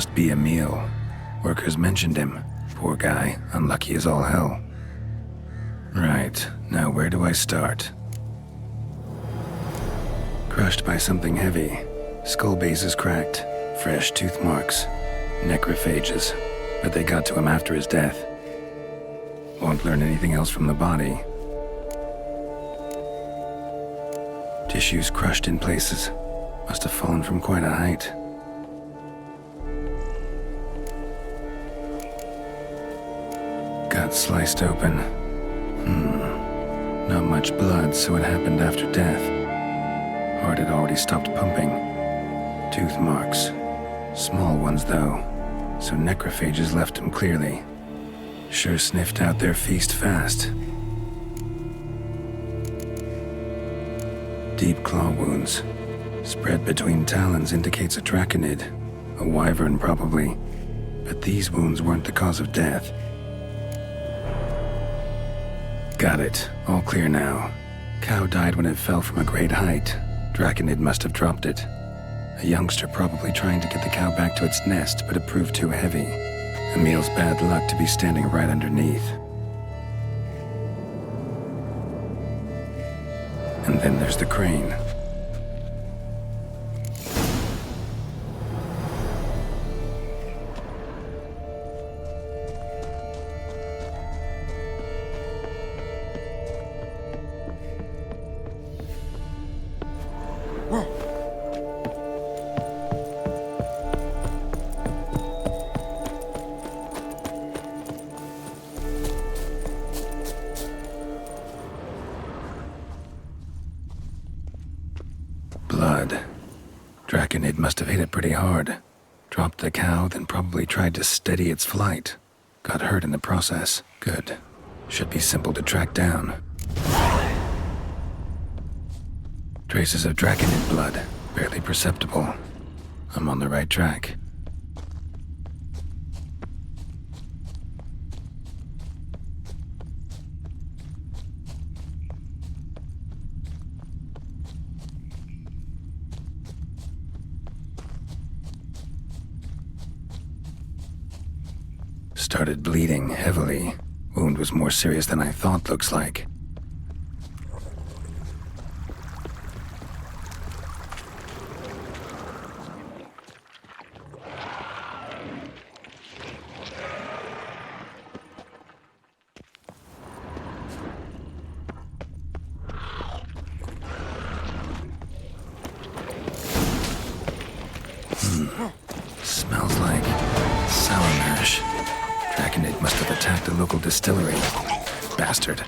must be Emil. Workers mentioned him. Poor guy, unlucky as all hell. Right, now where do I start? Crushed by something heavy. Skull base is cracked. Fresh tooth marks. Necrophages. But they got to him after his death. Won't learn anything else from the body. Tissues crushed in places. Must have fallen from quite a height. Gut sliced open. Not much blood, so it happened after death. Heart had already stopped pumping. Tooth marks. Small ones, though, so necrophages left him clearly. Sure sniffed out their feast fast. Deep claw wounds. Spread between talons indicates a draconid. A wyvern, probably. But these wounds weren't the cause of death. Got it. All clear now. Cow died when it fell from a great height. Draconid must have dropped it. A youngster probably trying to get the cow back to its nest, but it proved too heavy. Emil's bad luck to be standing right underneath. And then there's the crane. Blood. Draconid must have hit it pretty hard. Dropped the cow, then probably tried to steady its flight. Got hurt in the process. Good. Should be simple to track down. Traces of Draconid blood. Barely perceptible. I'm on the right track. Started bleeding heavily. Wound was more serious than I thought, looks like. Smells like sour mash. Draconid must have attacked a local distillery. Bastard.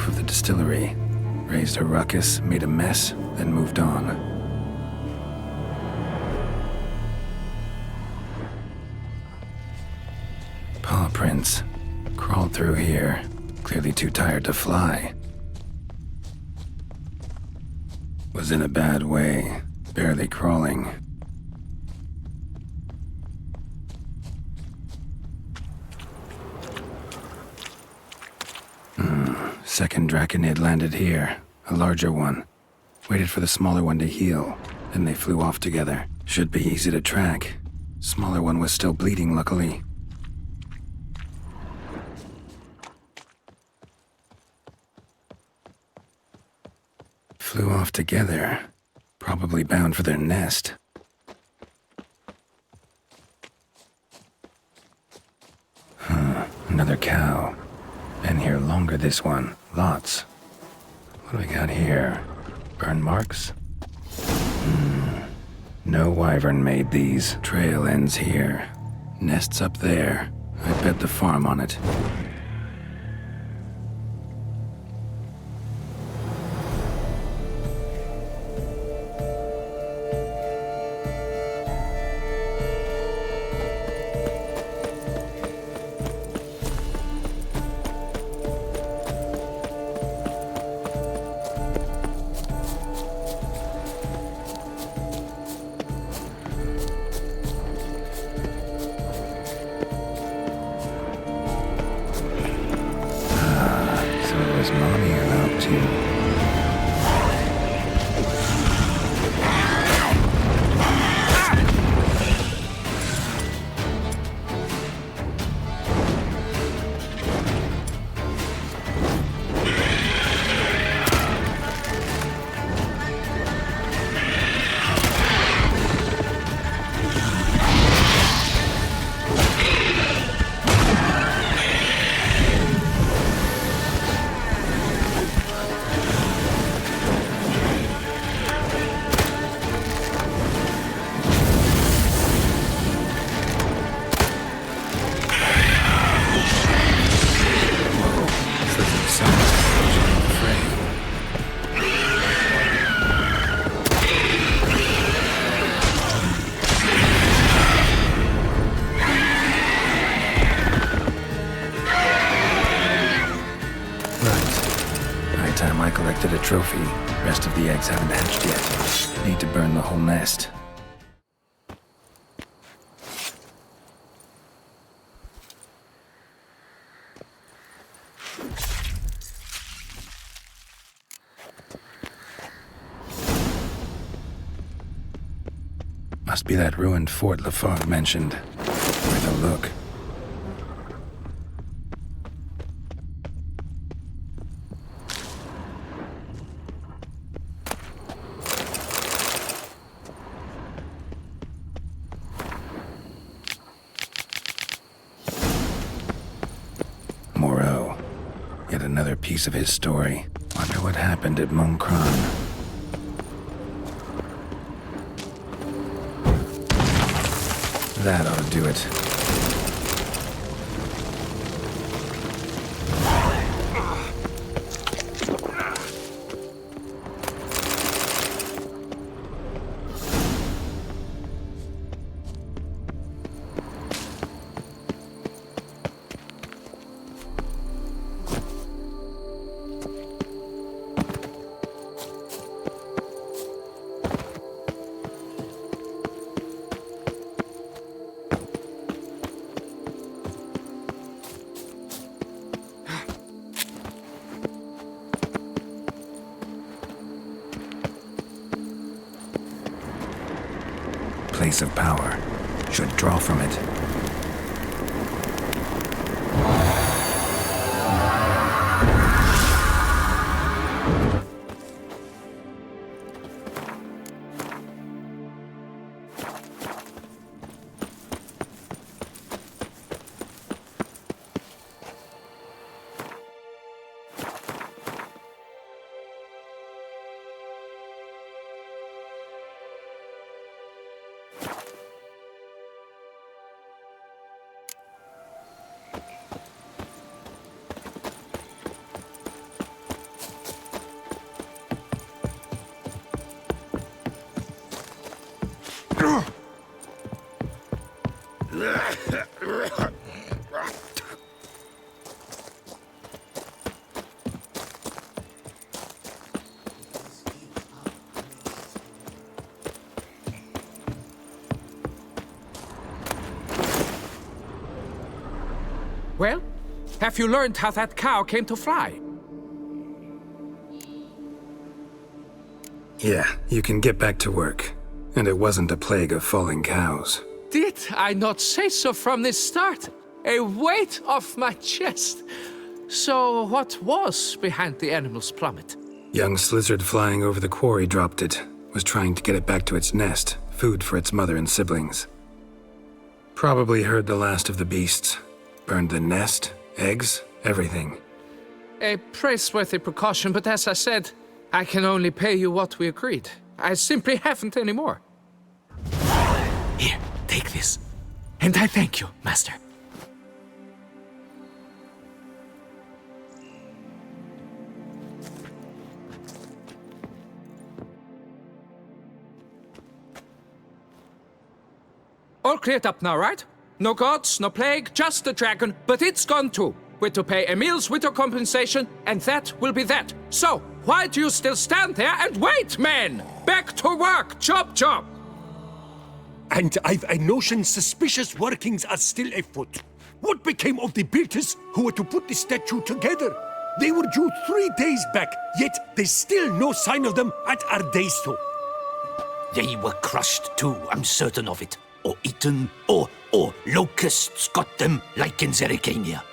Of the distillery, raised a ruckus, made a mess, then moved on. Paw prints. Crawled through here, clearly too tired to fly. Was in a bad way, barely crawling. Second Draconid landed here, a larger one. Waited for the smaller one to heal, then they flew off together. Should be easy to track. Smaller one was still bleeding, luckily. Flew off together, probably bound for their nest. Another cow. Been here longer, this one. Lots. What do we got here? Burn marks? No wyvern made these. Trail ends here. Nests up there. I bet the farm on it. A trophy. Rest of the eggs haven't hatched yet. Need to burn the whole nest. Must be that ruined fort Lafog mentioned. Where to look? Piece of his story. Wonder what happened at Moncron. That ought to do it. Place of power. Should draw from it. Well, have you learned how that cow came to fly? Yeah, you can get back to work. And it wasn't a plague of falling cows. Did I not say so from the start? A weight off my chest. So what was behind the animal's plummet? Young lizard flying over the quarry dropped it. Was trying to get it back to its nest. Food for its mother and siblings. Probably heard the last of the beasts. Burned the nest, eggs, everything. A praiseworthy precaution, but as I said, I can only pay you what we agreed. I simply haven't any more. Here, take this. And I thank you, Master. all cleared up now, right? No gods, no plague, just the dragon, but it's gone too. We're to pay Emil's widow compensation, and that will be that. So, why do you still stand there and wait, men? Back to work, chop chop! And I've a notion suspicious workings are still afoot. What became of the builders who were to put the statue together? They were due 3 days back, yet there's still no sign of them at Ardeisto. They were crushed too, I'm certain of it. Or eaten, or locusts got them, like in Zerikania.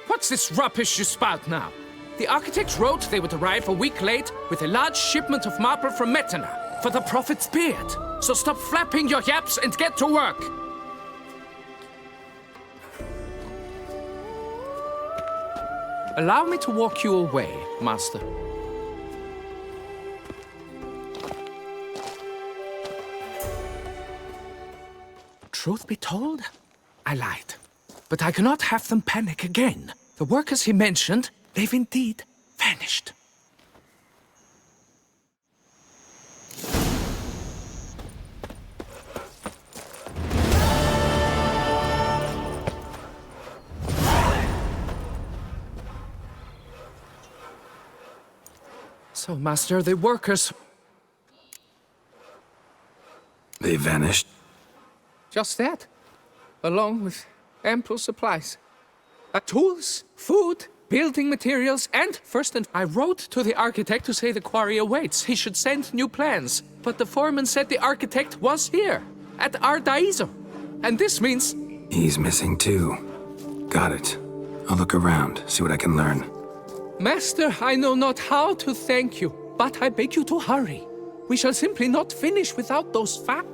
What's this rubbish you spout now? The architects wrote they would arrive a week late with a large shipment of marble from Metana for the prophet's beard. So stop flapping your yaps and get to work. Allow me to walk you away, Master. Truth be told, I lied. But I cannot have them panic again. The workers he mentioned, they've indeed vanished. So, Master, the workers... They vanished? Just that, along with ample supplies. Tools, food, building materials, and I wrote to the architect to say the quarry awaits. He should send new plans. But the foreman said the architect was here, at Ardeisto. And this means... He's missing too. Got it. I'll look around, see what I can learn. Master, I know not how to thank you, but I beg you to hurry. We shall simply not finish without those facts.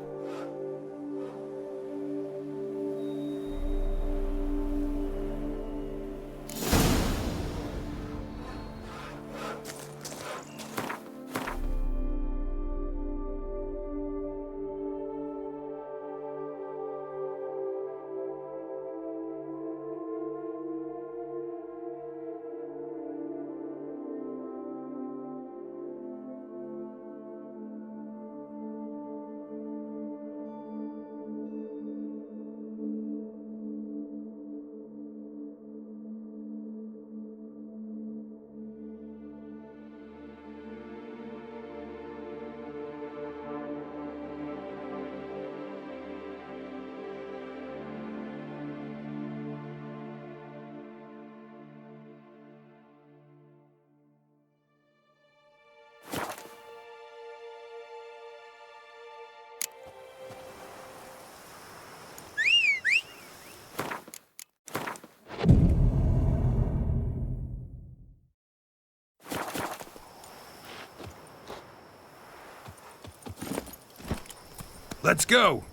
Let's go!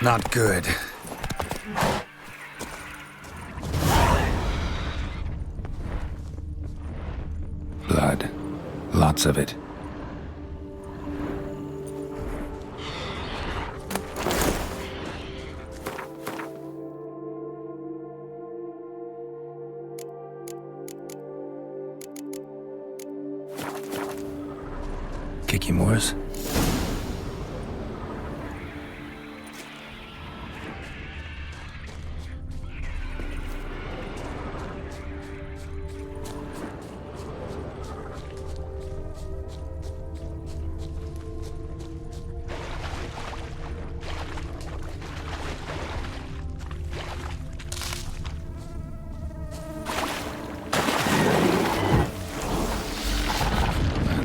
Not good. Blood. Lots of it. Kiki Moors?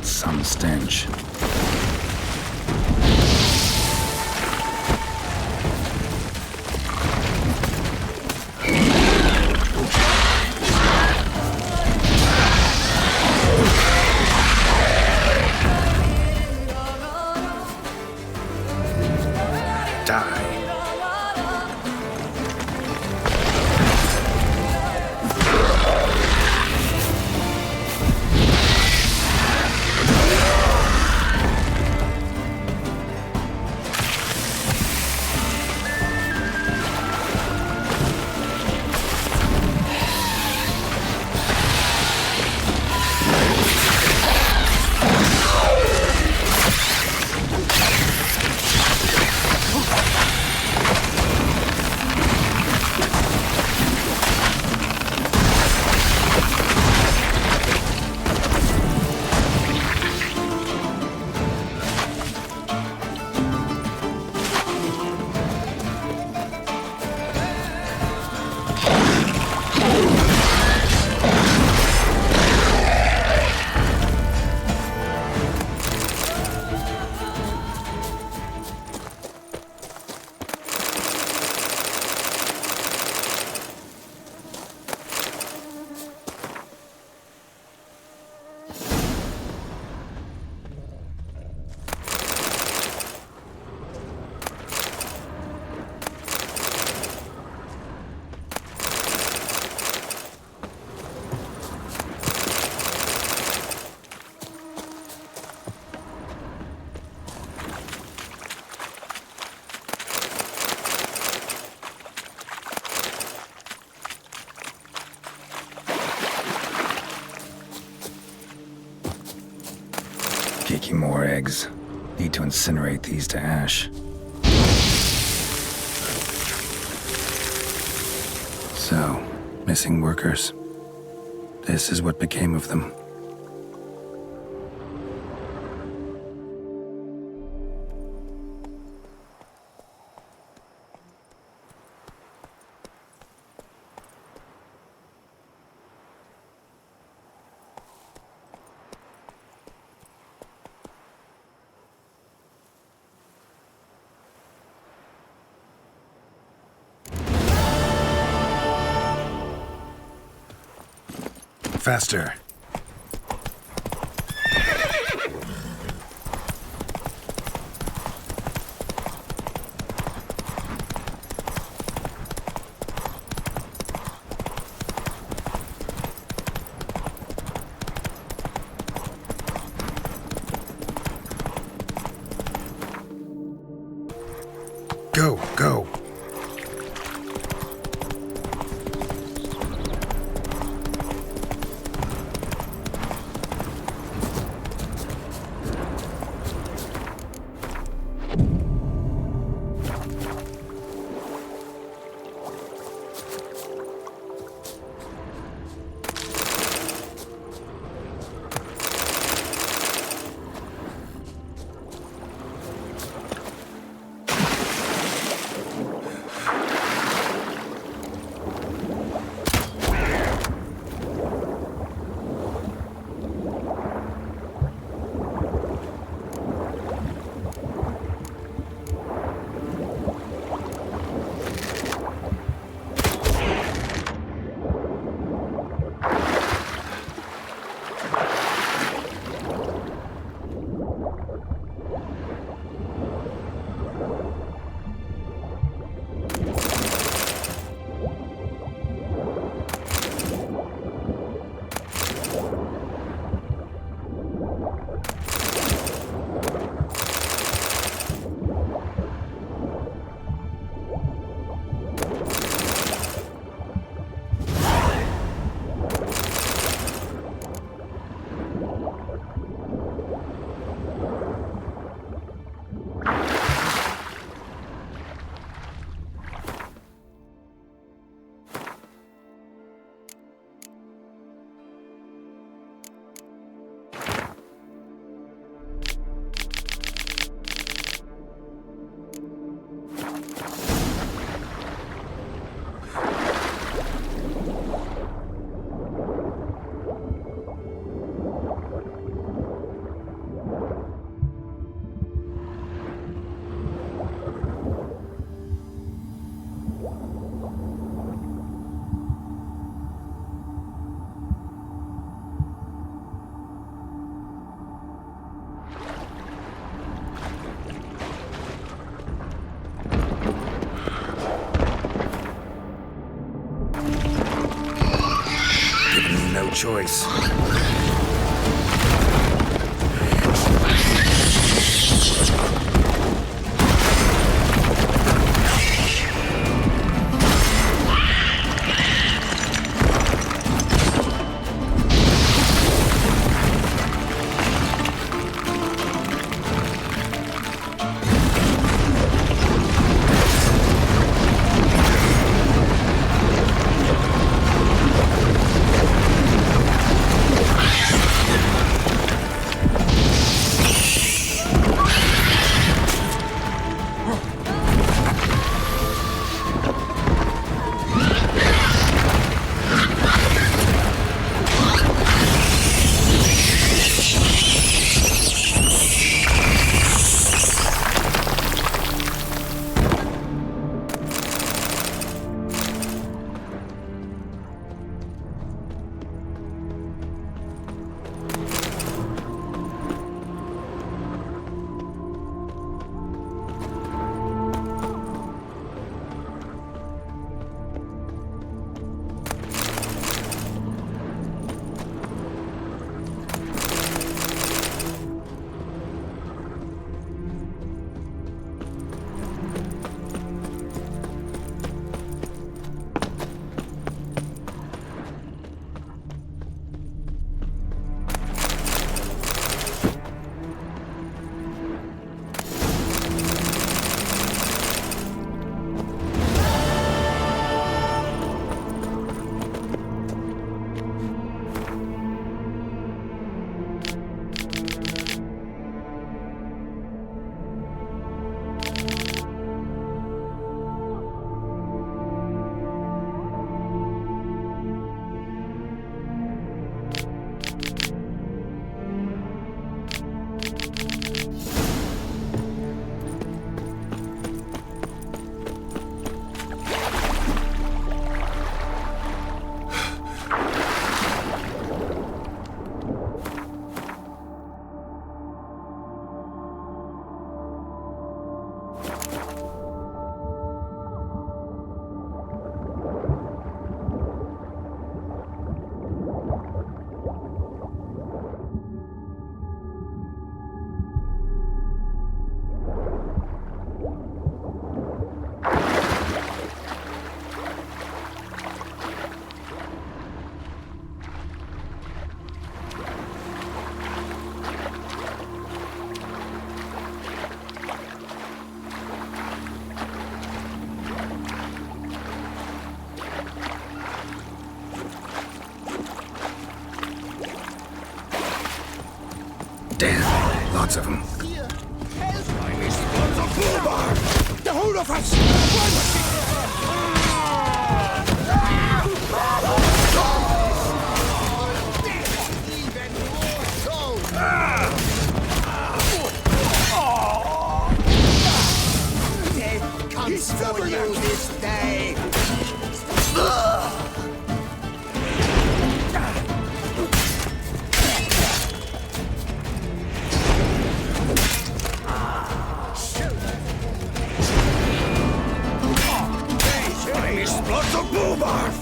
Some stench. Die. making more eggs. Need to incinerate these to ash. So, missing workers. This is what became of them. Faster. Go, go. Choice. Lots of them. The whole of us! Death comes for you this day. Lots of boomers!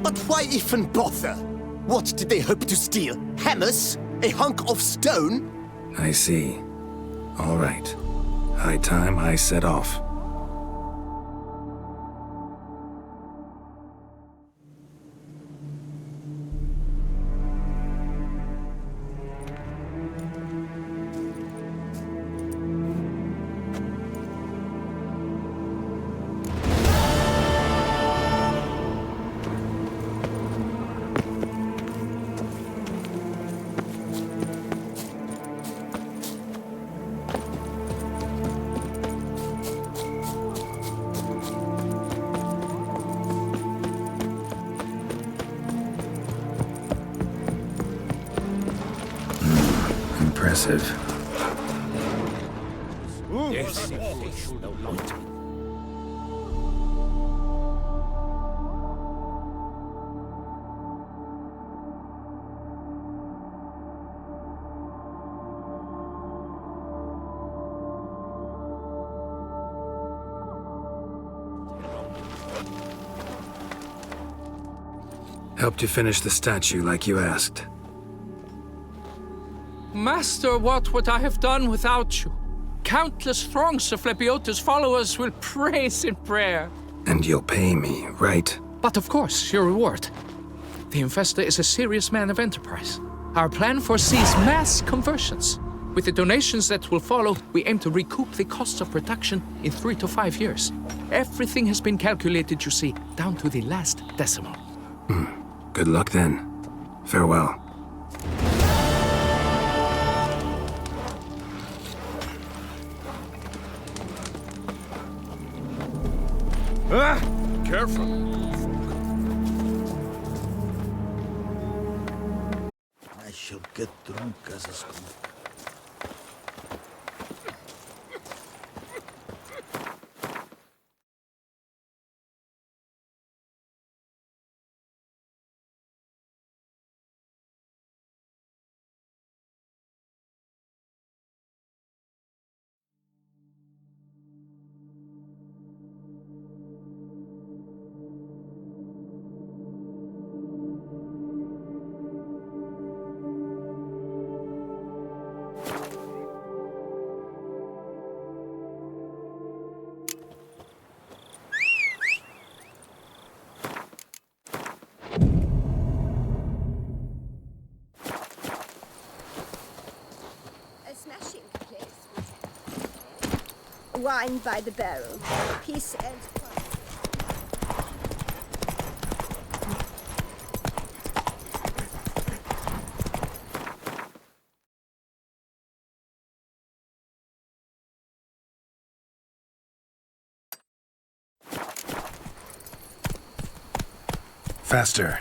But why even bother? What did they hope to steal? Hammers? A hunk of stone? I see. All right. High time I set off. Impressive. Yes. Helped you finish the statue like you asked. Master, what would I have done without you? Countless throngs of Lebiota's followers will praise in prayer. And you'll pay me, right? But of course, your reward. The Infestor is a serious man of enterprise. Our plan foresees mass conversions. With the donations that will follow, we aim to recoup the costs of production in 3 to 5 years. Everything has been calculated, you see, down to the last decimal. Good luck then. Farewell. Careful. I shall get drunk as a school. Wine by the barrel. Peace and Faster.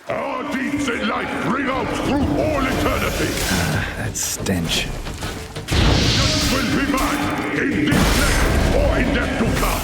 Our deeds in life ring out through all eternity. That stench. Vengeance will be mine, in this death or in death to come.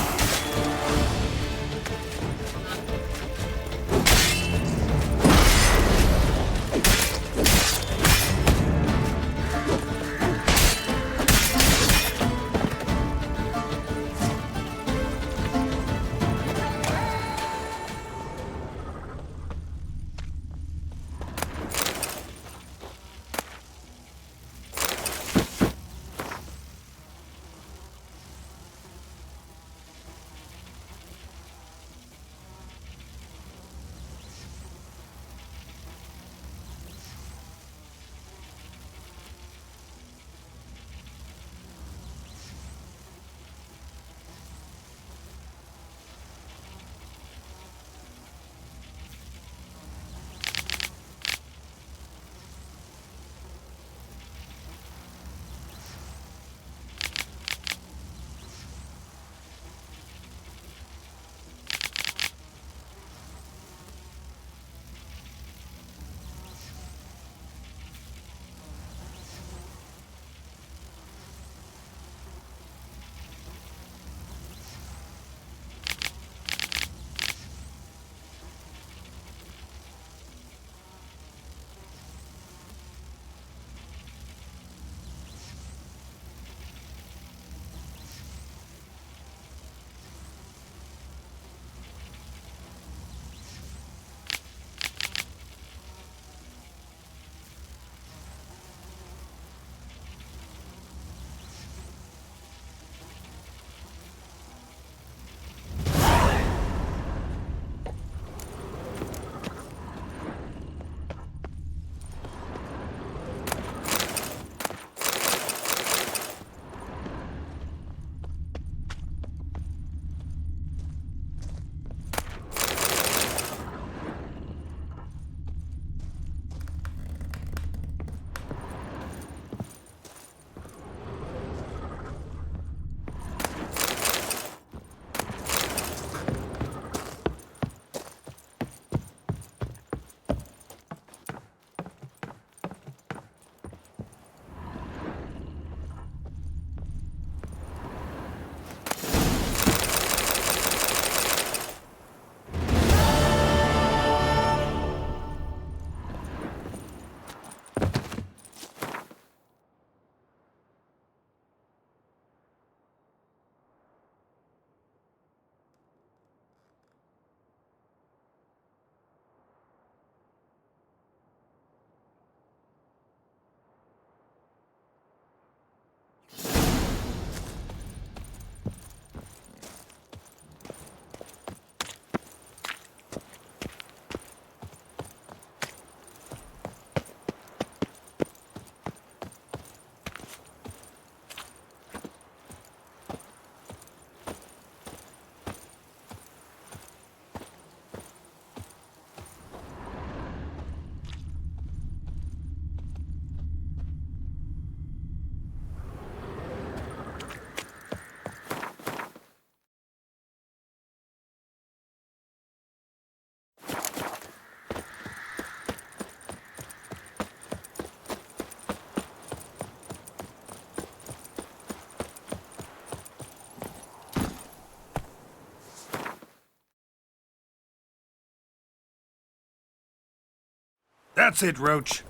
That's it, Roach.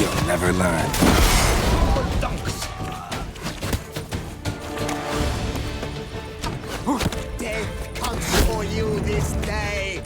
You'll never learn. Death comes for you this day.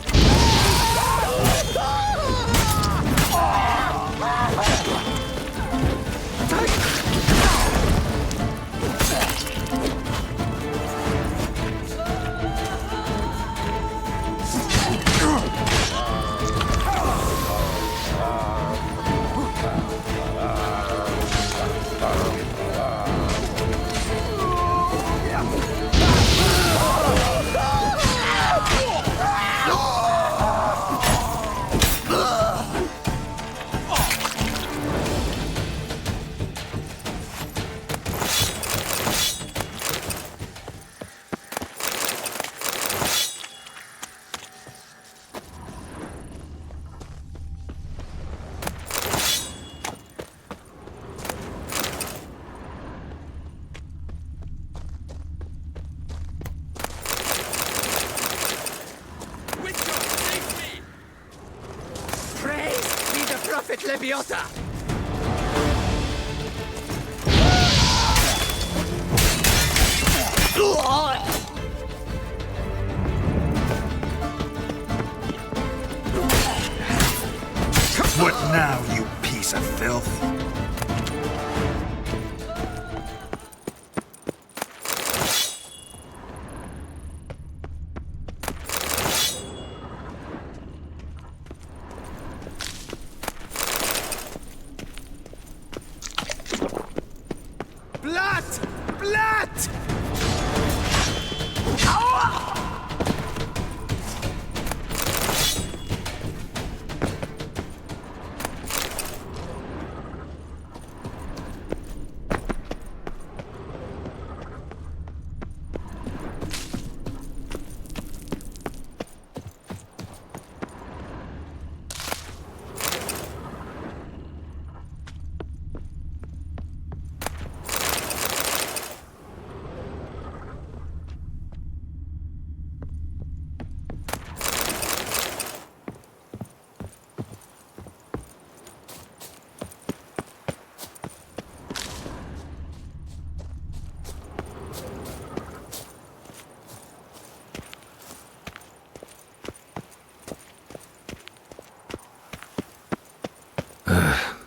Leviota! What now, you piece of filth?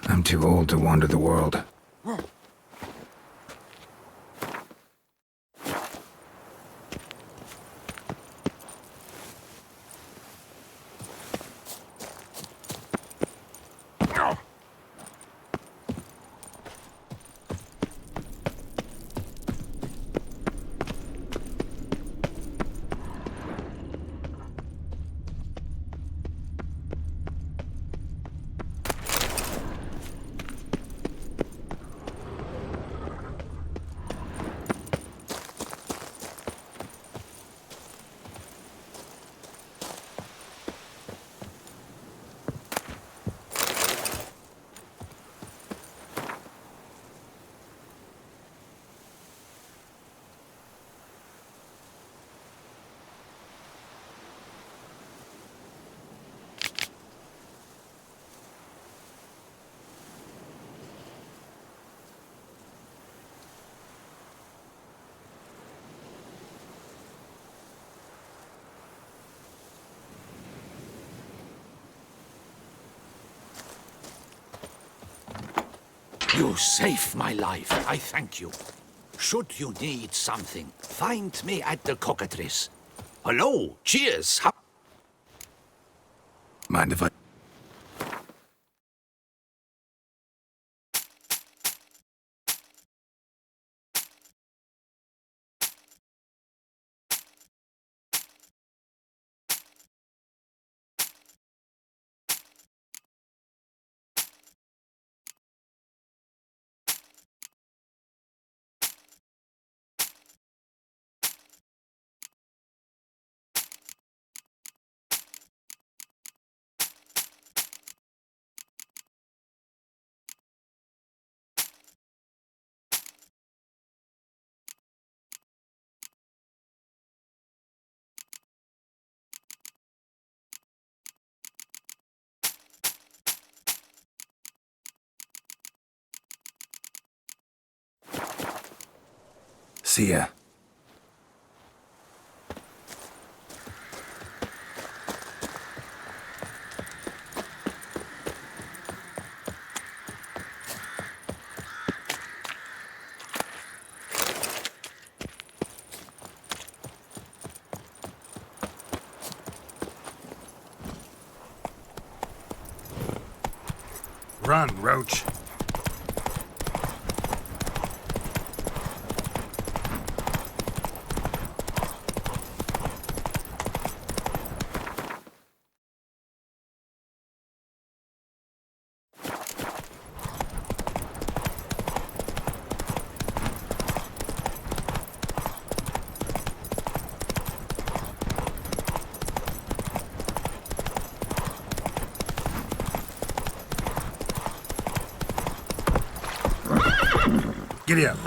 I'm too old to wander the world. You saved my life. I thank you. Should you need something, find me at the cockatrice. Hello, cheers. Mind if I... See ya. Run, Roach. Giddy up.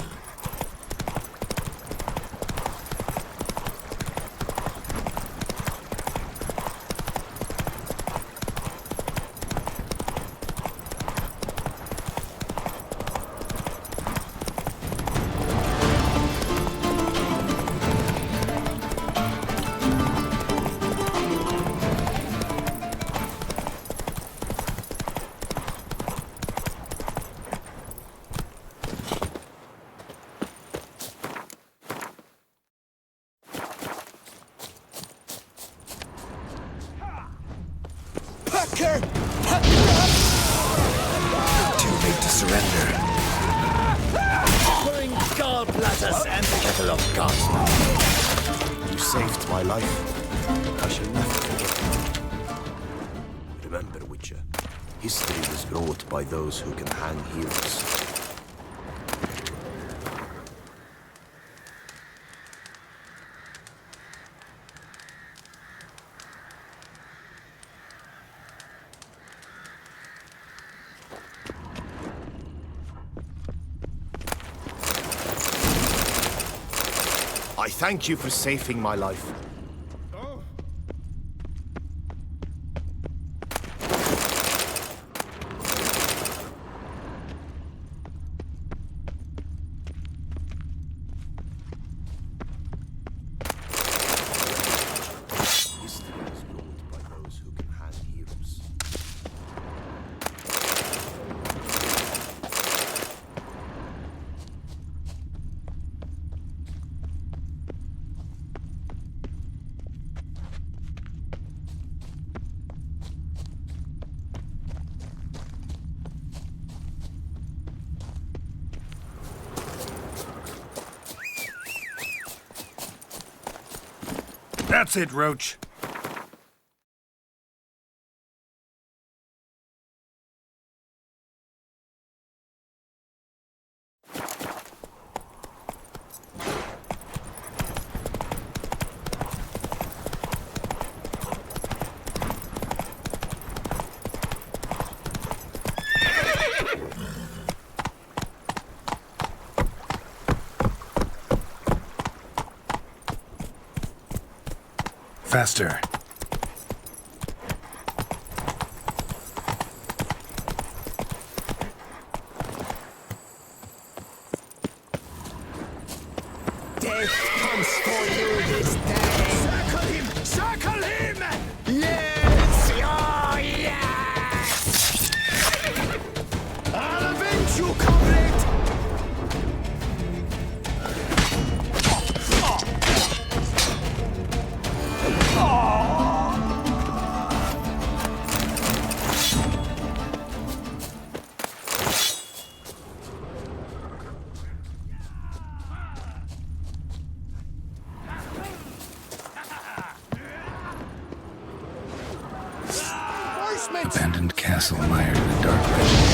Too late to surrender. Pouring gallbladders and the kettle of gods. You saved my life. I shall never forget it. Remember, Witcher, history was wrought by those who can hang heroes. I thank you for saving my life. That's it, Roach. Faster. Death comes for you this day. Circle him! Circle him! Yes! Oh, yes! I'll avenge you, comrade! Abandoned castle mired in a dark legend.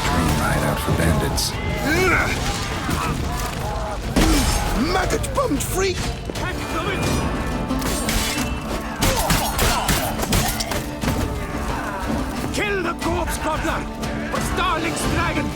Dream hideout for bandits. Maggot bummed freak! Kill the corpse gobbler! For Starling's dragon!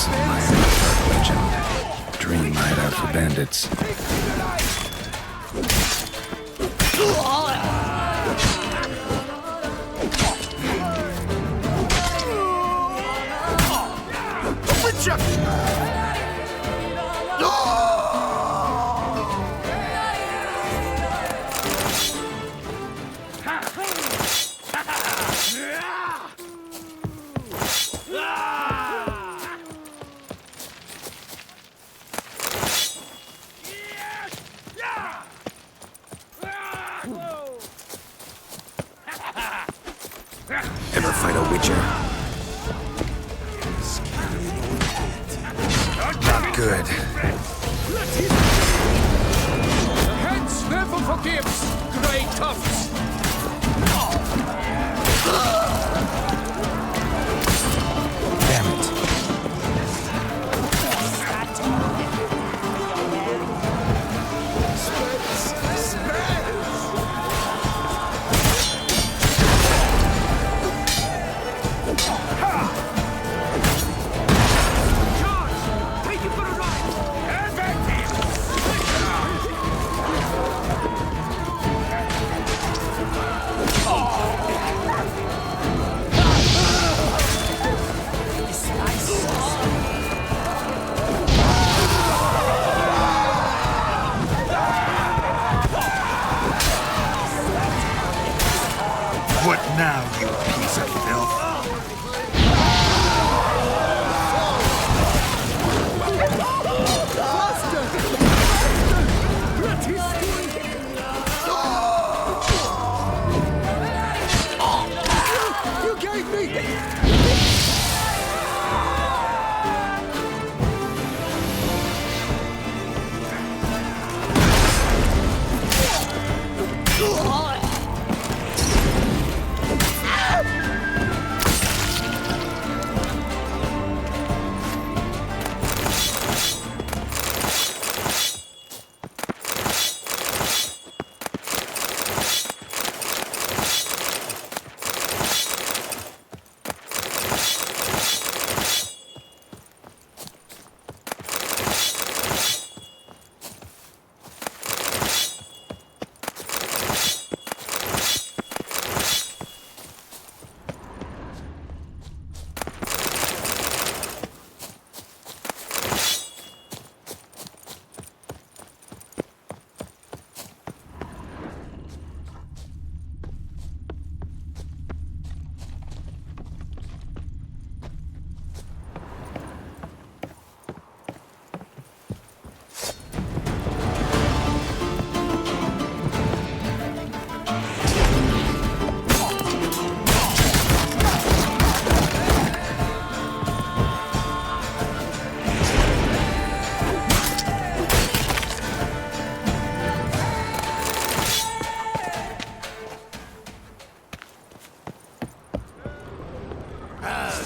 castle might be a dark legend. Dream hideout for bandits. Ever fight a witcher? Not good. Hence never forgives, grey tufts. Damn it. What now, you piece of filth? You gave me...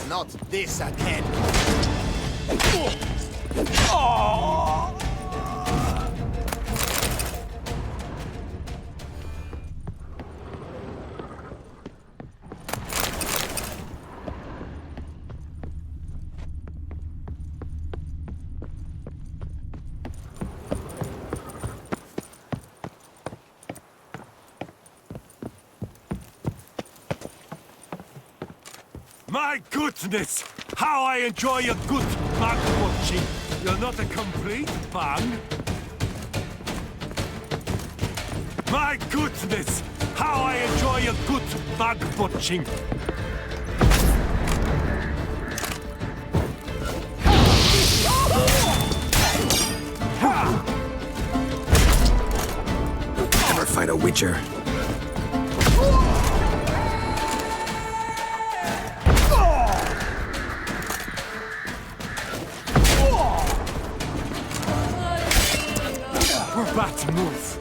Not this again. My goodness! How I enjoy a good bug watching! You're not a complete bung. My goodness! How I enjoy a good bug watching! Ever fight a witcher? We're back to north.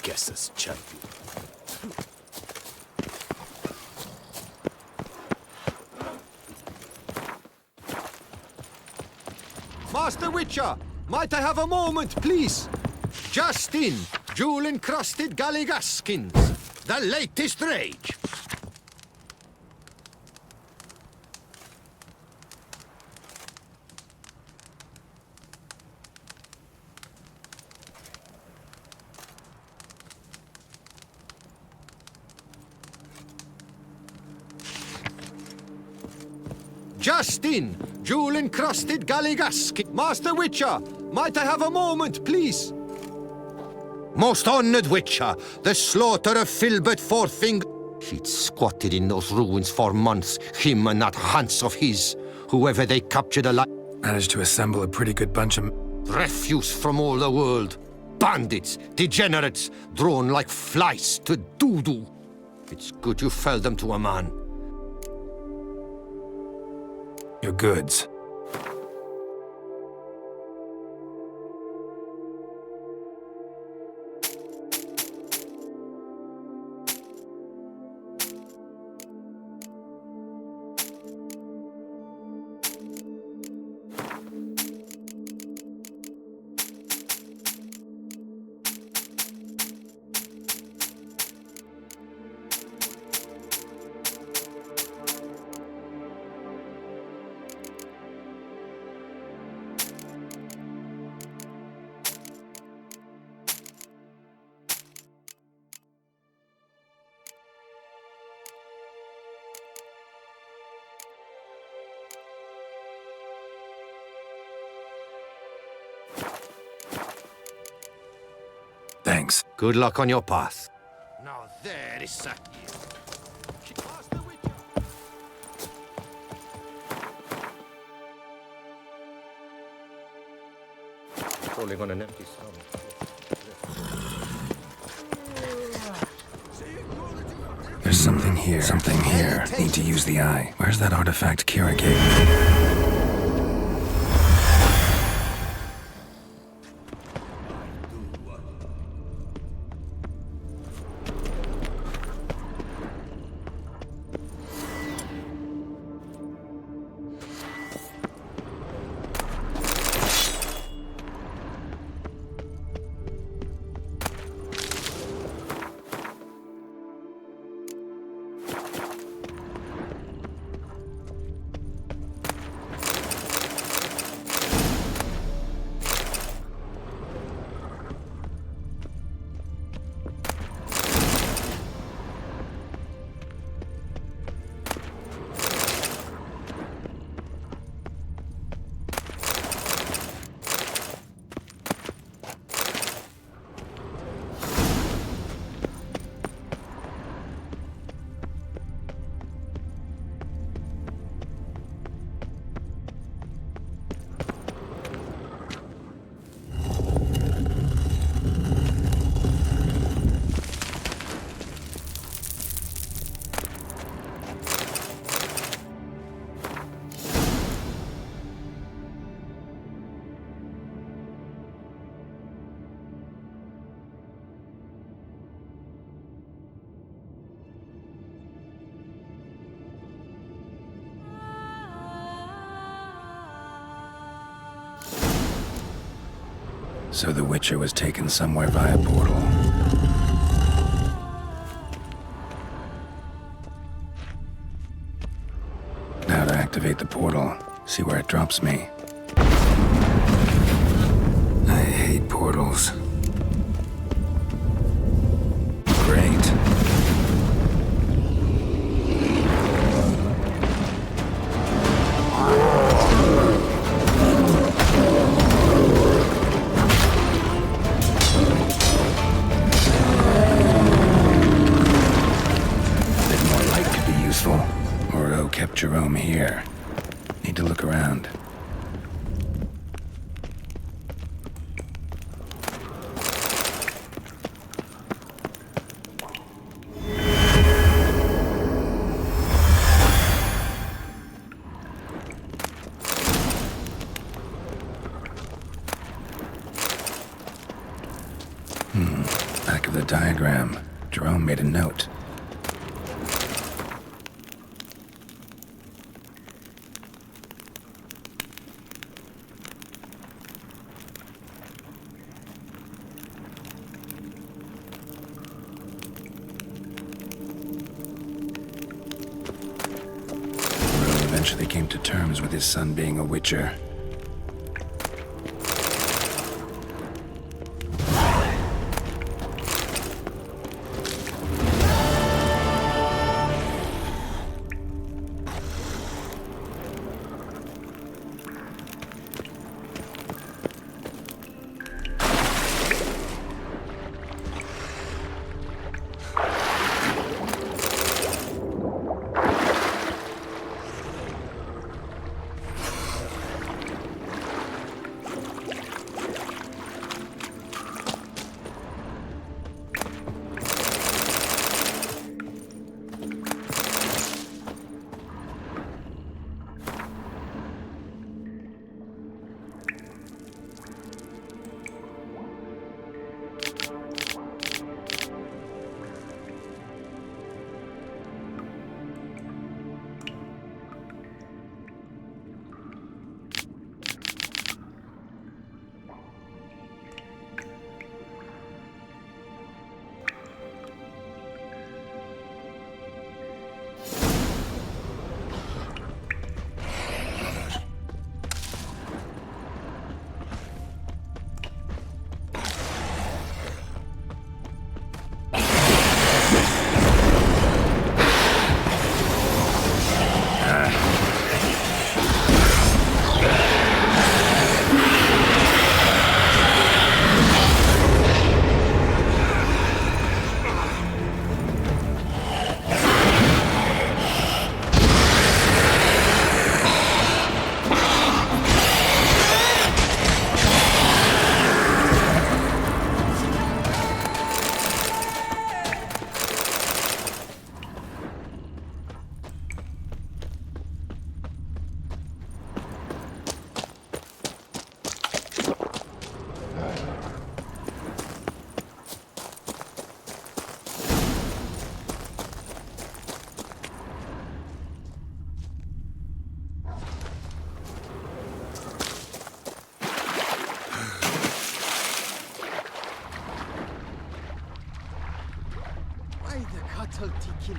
guesses, champion. Master Witcher, might I have a moment, please? Just in, jewel-encrusted galligaskins, the latest rage. Just in, jewel-encrusted galligaskin. Master Witcher, might I have a moment, please? Most honored Witcher, the slaughter of Filbert Fourfinger. He'd squatted in those ruins for months, him and that Hans of his, whoever they captured alive. Managed to assemble a pretty good bunch of... Refuse from all the world. Bandits, degenerates, drawn like flies to doo-doo. It's good you fell them to a man. Your goods. Thanks. Good luck on your path. Now there is a... Falling on an empty stomach. There's something here. Something here. Need to use the eye. Where's that artifact Kira gave me? So the Witcher was taken somewhere via portal. Now to activate the portal, see where it drops me. I hate portals. Great. Kept Jerome here. Need to look around. Back back of the diagram, Jerome made a note. Eventually came to terms with his son being a witcher.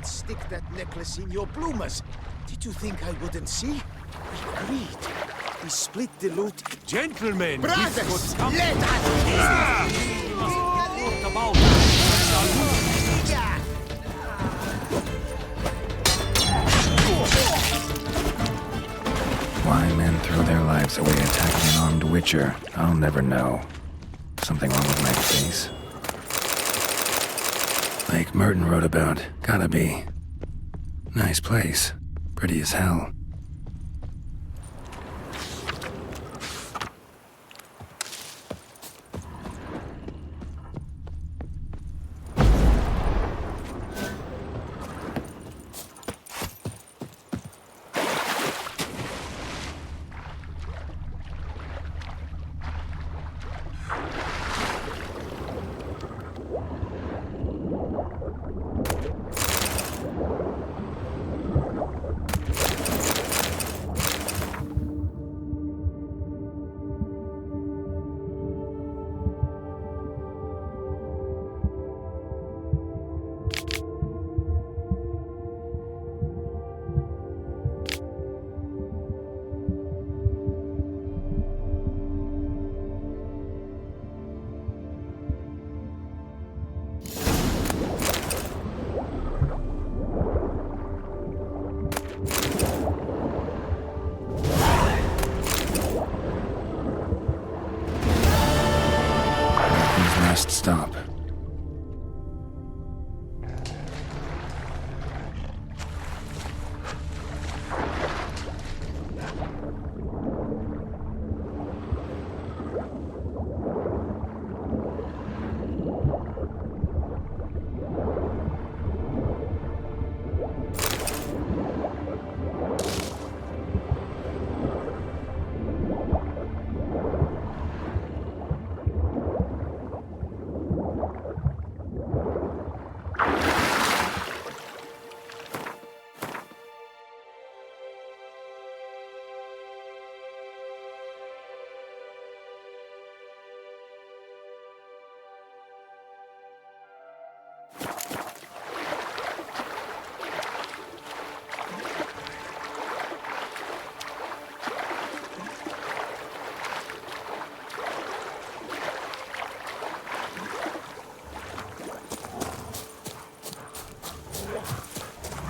Stick that necklace in your bloomers. Did you think I wouldn't see? We agreed. We split the loot. Gentlemen, Brothers, let us... Why men throw their lives away attacking an armed witcher, I'll never know. Something wrong with my face? Like Merton wrote about, gotta be. Nice place. Pretty as hell.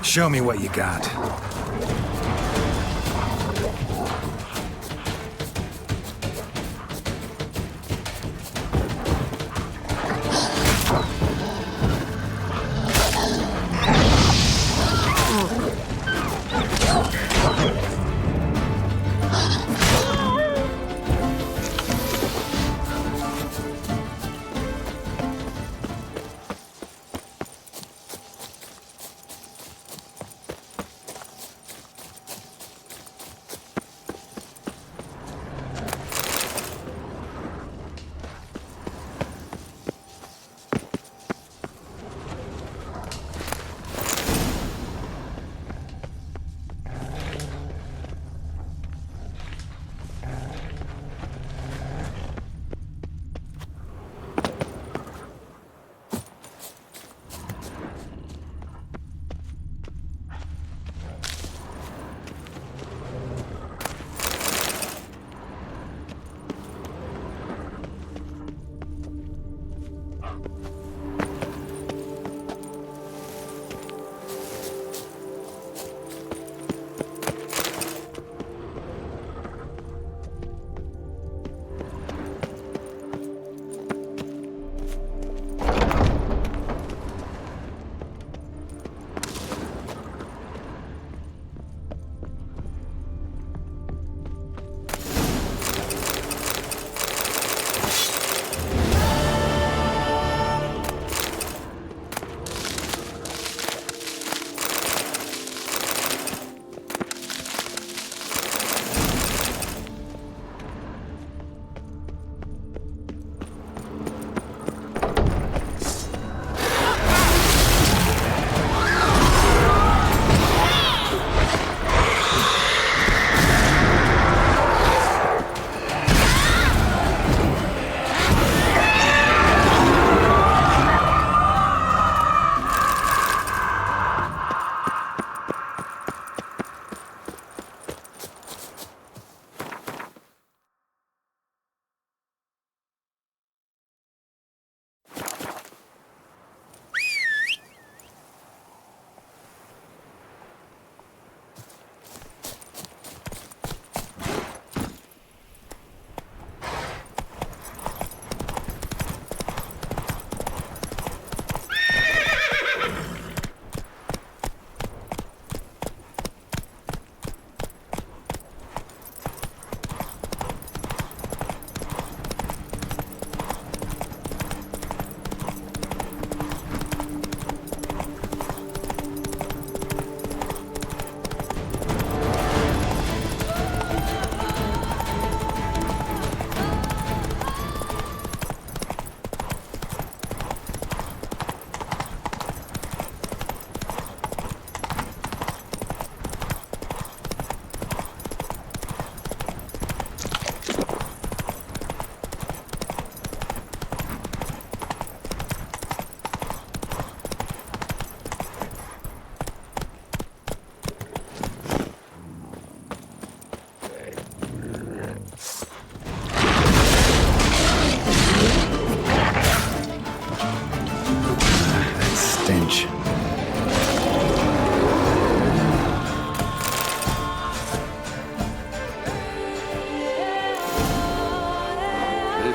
Show me what you got.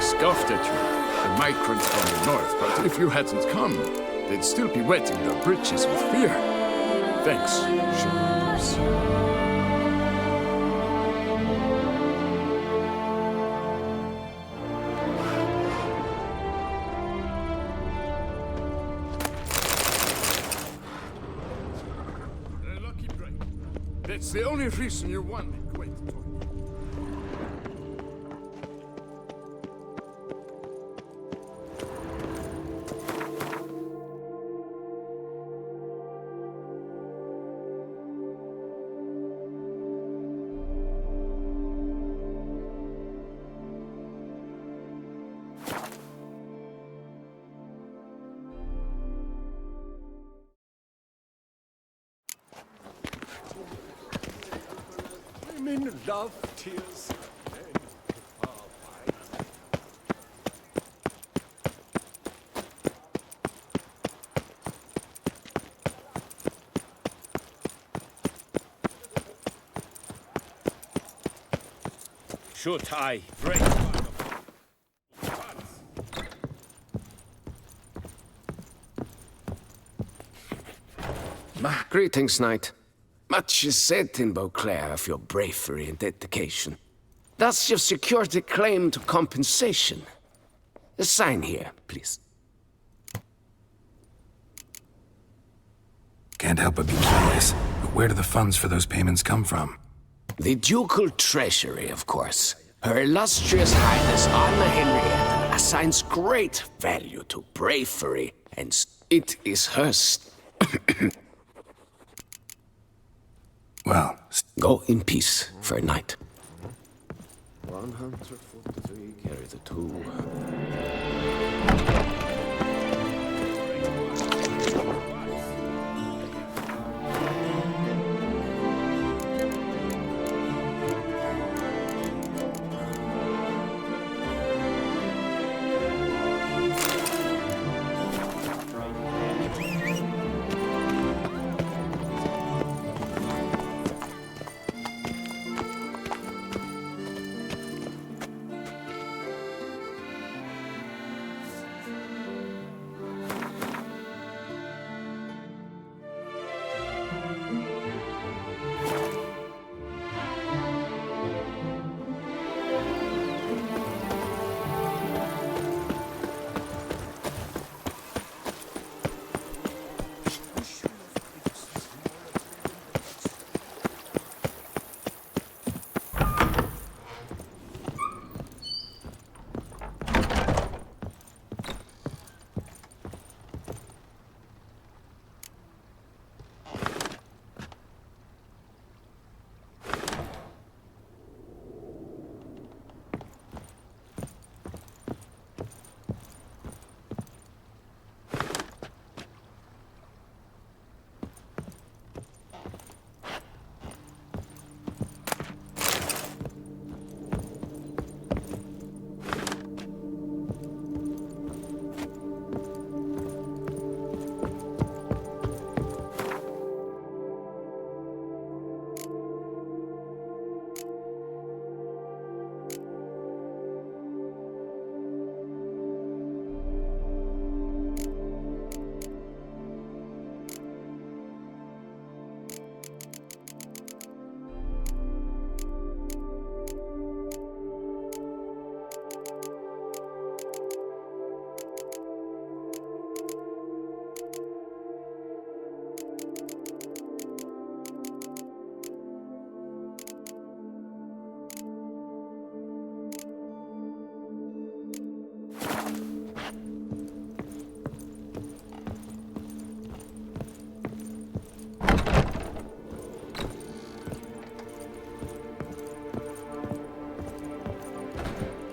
Scoffed at you, the migrants from the north, but if you hadn't come, they'd still be wetting their britches with fear. Thanks, chivalrous. A lucky break. That's the only reason you won me. Quite toy. Women love tears. Men are wise. Should I break? Greetings, knight. Much is said in Beauclair of your bravery and dedication. Thus you've secured a claim to compensation. Sign here, please. Can't help but be curious, but where do the funds for those payments come from? The ducal treasury, of course. Her illustrious Highness Anna Henrietta assigns great value to bravery, and it is hers. Well, go in peace for a night. 143, carry the 2.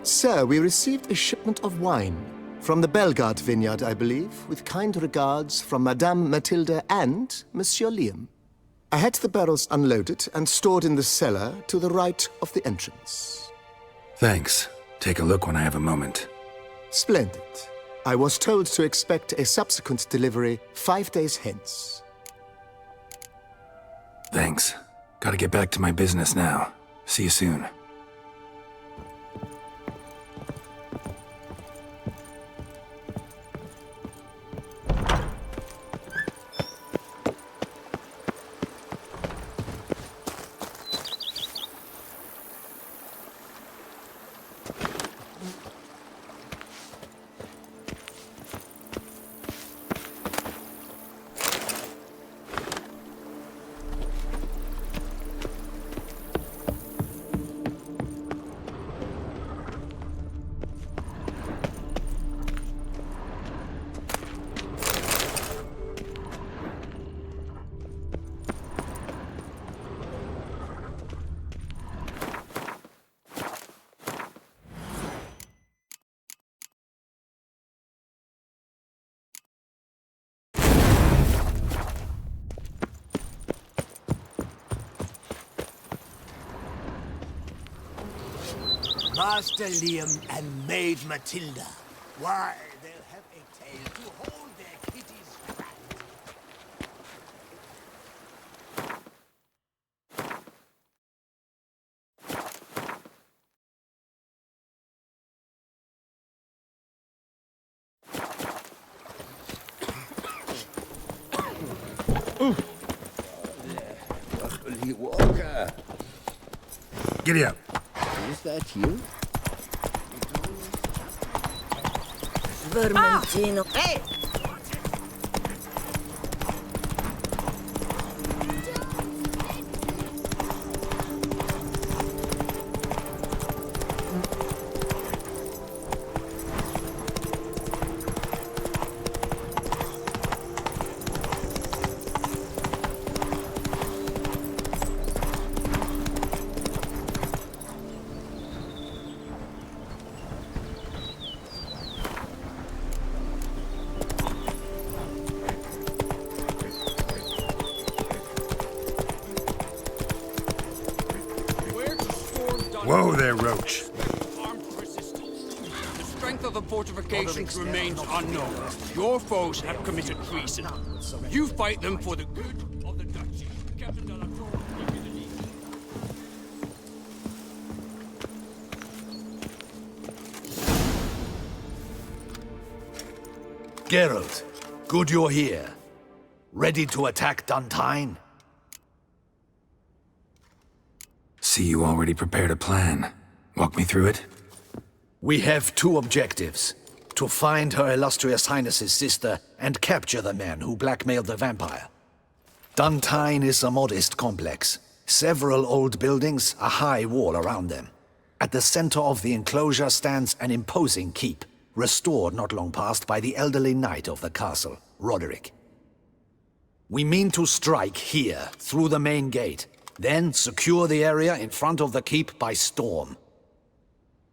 Sir, we received a shipment of wine from the Bellegarde vineyard, I believe, with kind regards from Madame Matilda and Monsieur Liam. I had the barrels unloaded and stored in the cellar to the right of the entrance. Thanks. Take a look when I have a moment. Splendid. I was told to expect a subsequent delivery 5 days hence. Thanks. Gotta get back to my business now. See you soon. Master Liam and Maid Matilda. Why, they'll have a tale to hold their kitties fat. Giddy up. Is that you? Vermentino. Hey! Whoa there, Roach. Armed resistance. The strength of the fortifications remains unknown. Your foes have committed treason. You fight them for the good of the duchy. Captain de la Torre will give you the lead. Geralt, good you're here. Ready to attack Duntine? See, you already prepared a plan. Walk me through it? We have two objectives. To find Her Illustrious Highness's sister and capture the man who blackmailed the vampire. Duntine is a modest complex. Several old buildings, a high wall around them. At the center of the enclosure stands an imposing keep, restored not long past by the elderly knight of the castle, Roderick. We mean to strike here, through the main gate, then secure the area in front of the keep by storm.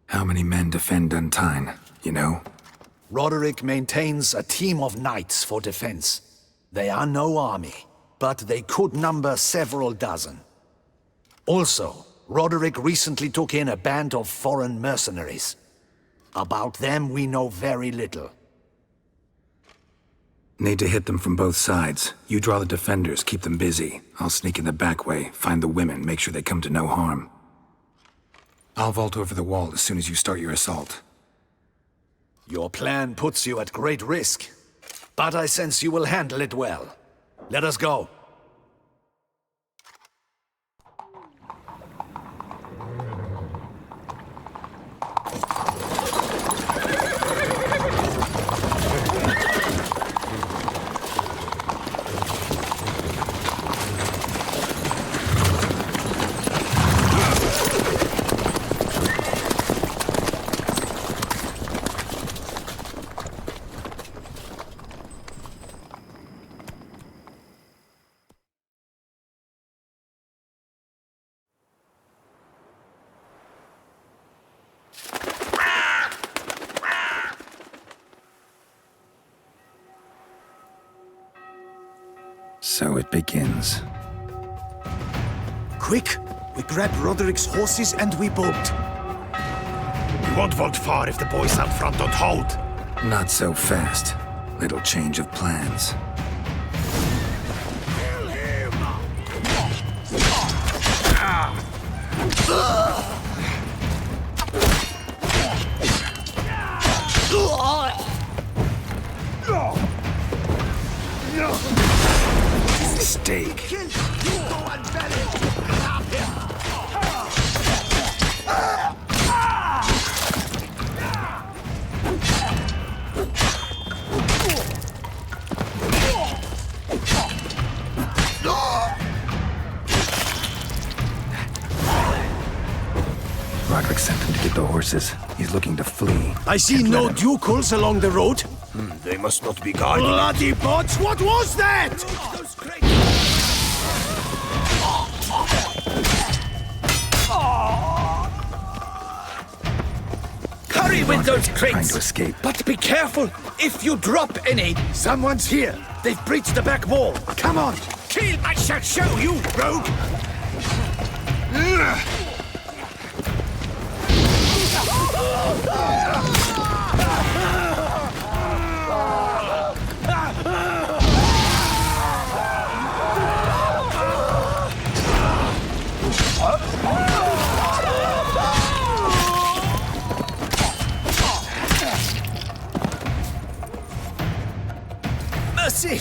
How many men defend Duntine, you know? Roderick maintains a team of knights for defense. They are no army, but they could number several dozen. Also, Roderick recently took in a band of foreign mercenaries. About them we know very little. Need to hit them from both sides. You draw the defenders, keep them busy. I'll sneak in the back way, find the women, make sure they come to no harm. I'll vault over the wall as soon as you start your assault. Your plan puts you at great risk, but I sense you will handle it well. Let us go. So it begins. Quick! We grab Roderick's horses and we bolt. We won't vault far if the boys out front don't hold. Not so fast. Little change of plans. Kill him! Mistake. Roderick sent him to get the horses. He's looking to flee. I see no ducals along the road. They must not be guarding. Bloody bots! What was that? Hurry with those Trying crates! to escape. But be careful! If you drop any, someone's here! They've breached the back wall! Come on! Kill! I shall show you, rogue! Mercy!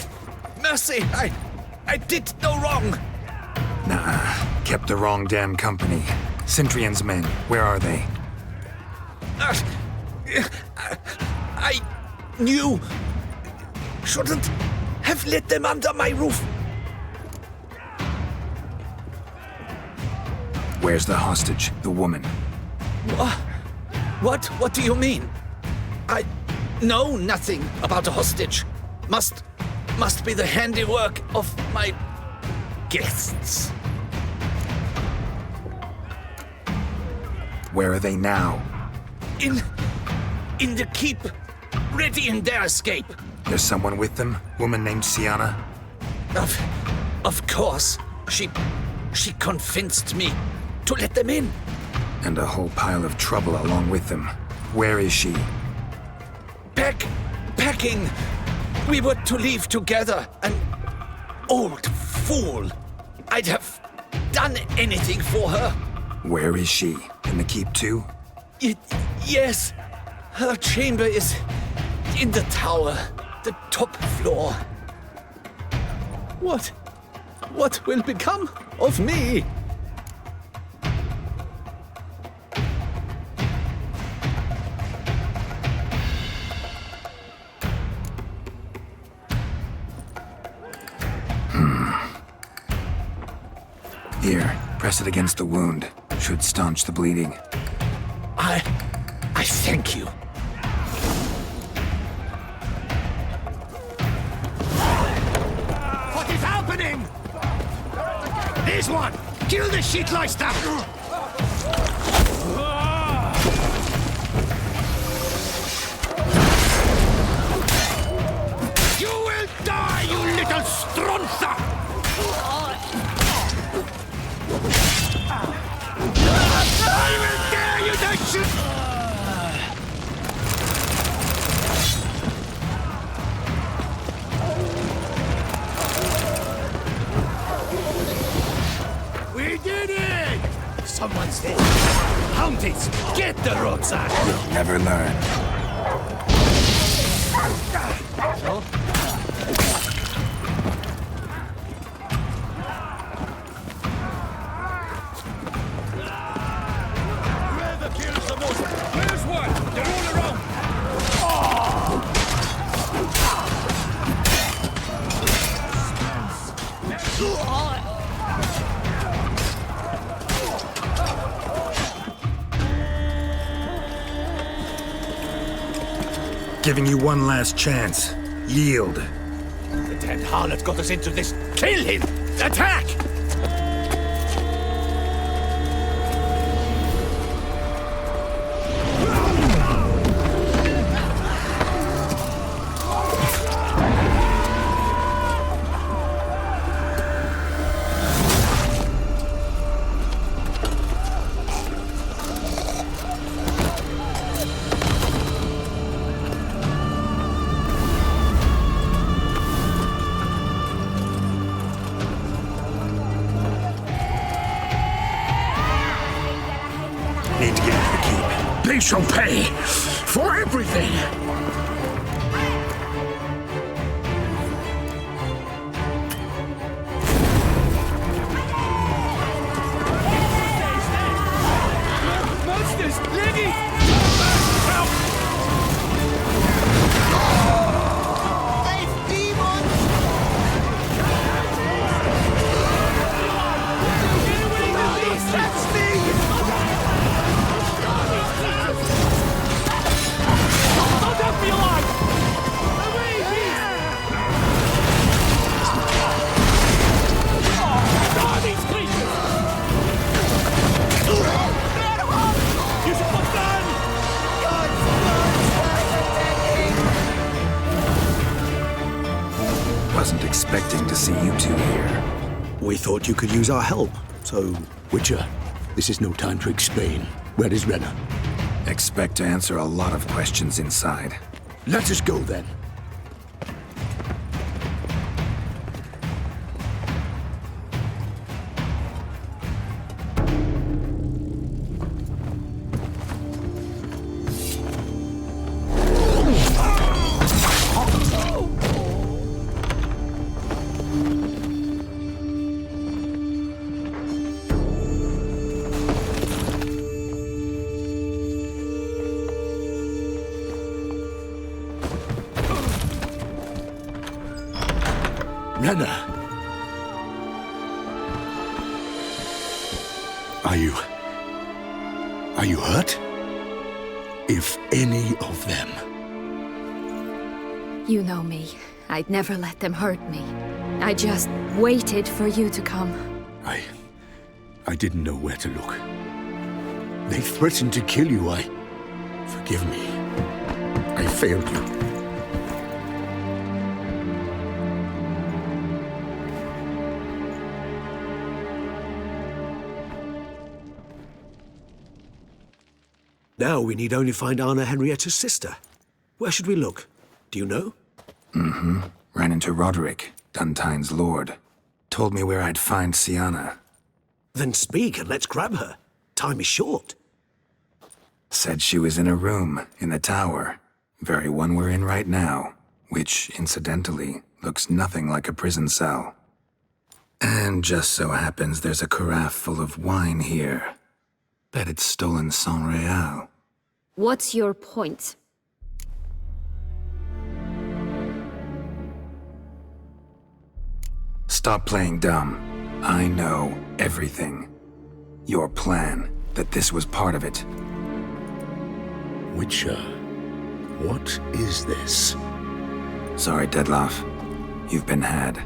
Mercy! I I did no wrong. Nah, kept the wrong damn company. Centrion's men, where are they? I knew. Shouldn't have let them under my roof. Where's the hostage, the woman? What do you mean? I know nothing about a hostage. Must be the handiwork of my guests. Where are they now? In the keep, ready in their escape. There's someone with them? Woman named Sienna? Of course. She convinced me to let them in. And a whole pile of trouble along with them. Where is she? Packing. We were to leave together. An old fool. I'd have done anything for her. Where is she? In the keep too? Yes. Her chamber is in the tower, the top floor. What will become of me? Here, press it against the wound. Should staunch the bleeding. I thank you. What is happening? Here's one! Kill the shitleister! You will die, you little stronza! I will dare you to shoot! We did it! Someone's dead. Houndies, get the rucksack! You'll never learn. Giving you one last chance. Yield. The damned harlot got us into this. Kill him! Attack! Need to get into the keep. They shall pay for everything! Monsters! Lady! Help! Wasn't expecting to see you two here. We thought you could use our help. So, Witcher, this is no time to explain. Where is Renna? Expect to answer a lot of questions inside. Let us go then. Renna! Are you hurt? If any of them... You know me. I'd never let them hurt me. I just waited for you to come. I didn't know where to look. They threatened to kill you. Forgive me. I failed you. Now we need only find Anna Henrietta's sister. Where should we look? Do you know? Mm-hmm. Ran into Roderick, Duntine's lord. Told me where I'd find Sienna. Then speak and let's grab her. Time is short. Said she was in a room in the tower. Very one we're in right now. Which, incidentally, looks nothing like a prison cell. And just so happens there's a carafe full of wine here. Bet it's stolen Sans Real. What's your point? Stop playing dumb. I know everything. Your plan, that this was part of it. Witcher, what is this? Sorry, Dettlaff. You've been had.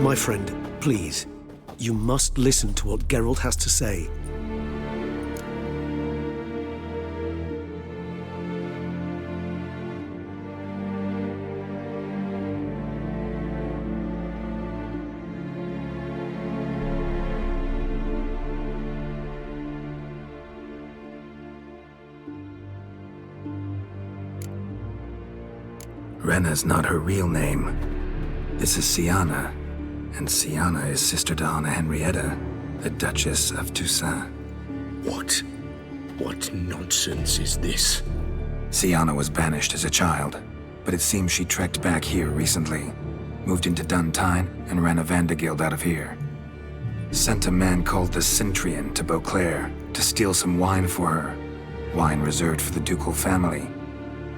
My friend, please. You must listen to what Geralt has to say. Renna's not her real name. This is Sienna. And Sienna is sister to Anna Henrietta, the Duchess of Toussaint. What nonsense is this? Sienna was banished as a child, but it seems she trekked back here recently. Moved into Duntine and ran a Vanderguild out of here. Sent a man called the Cintrian to Beauclair to steal some wine for her. Wine reserved for the ducal family.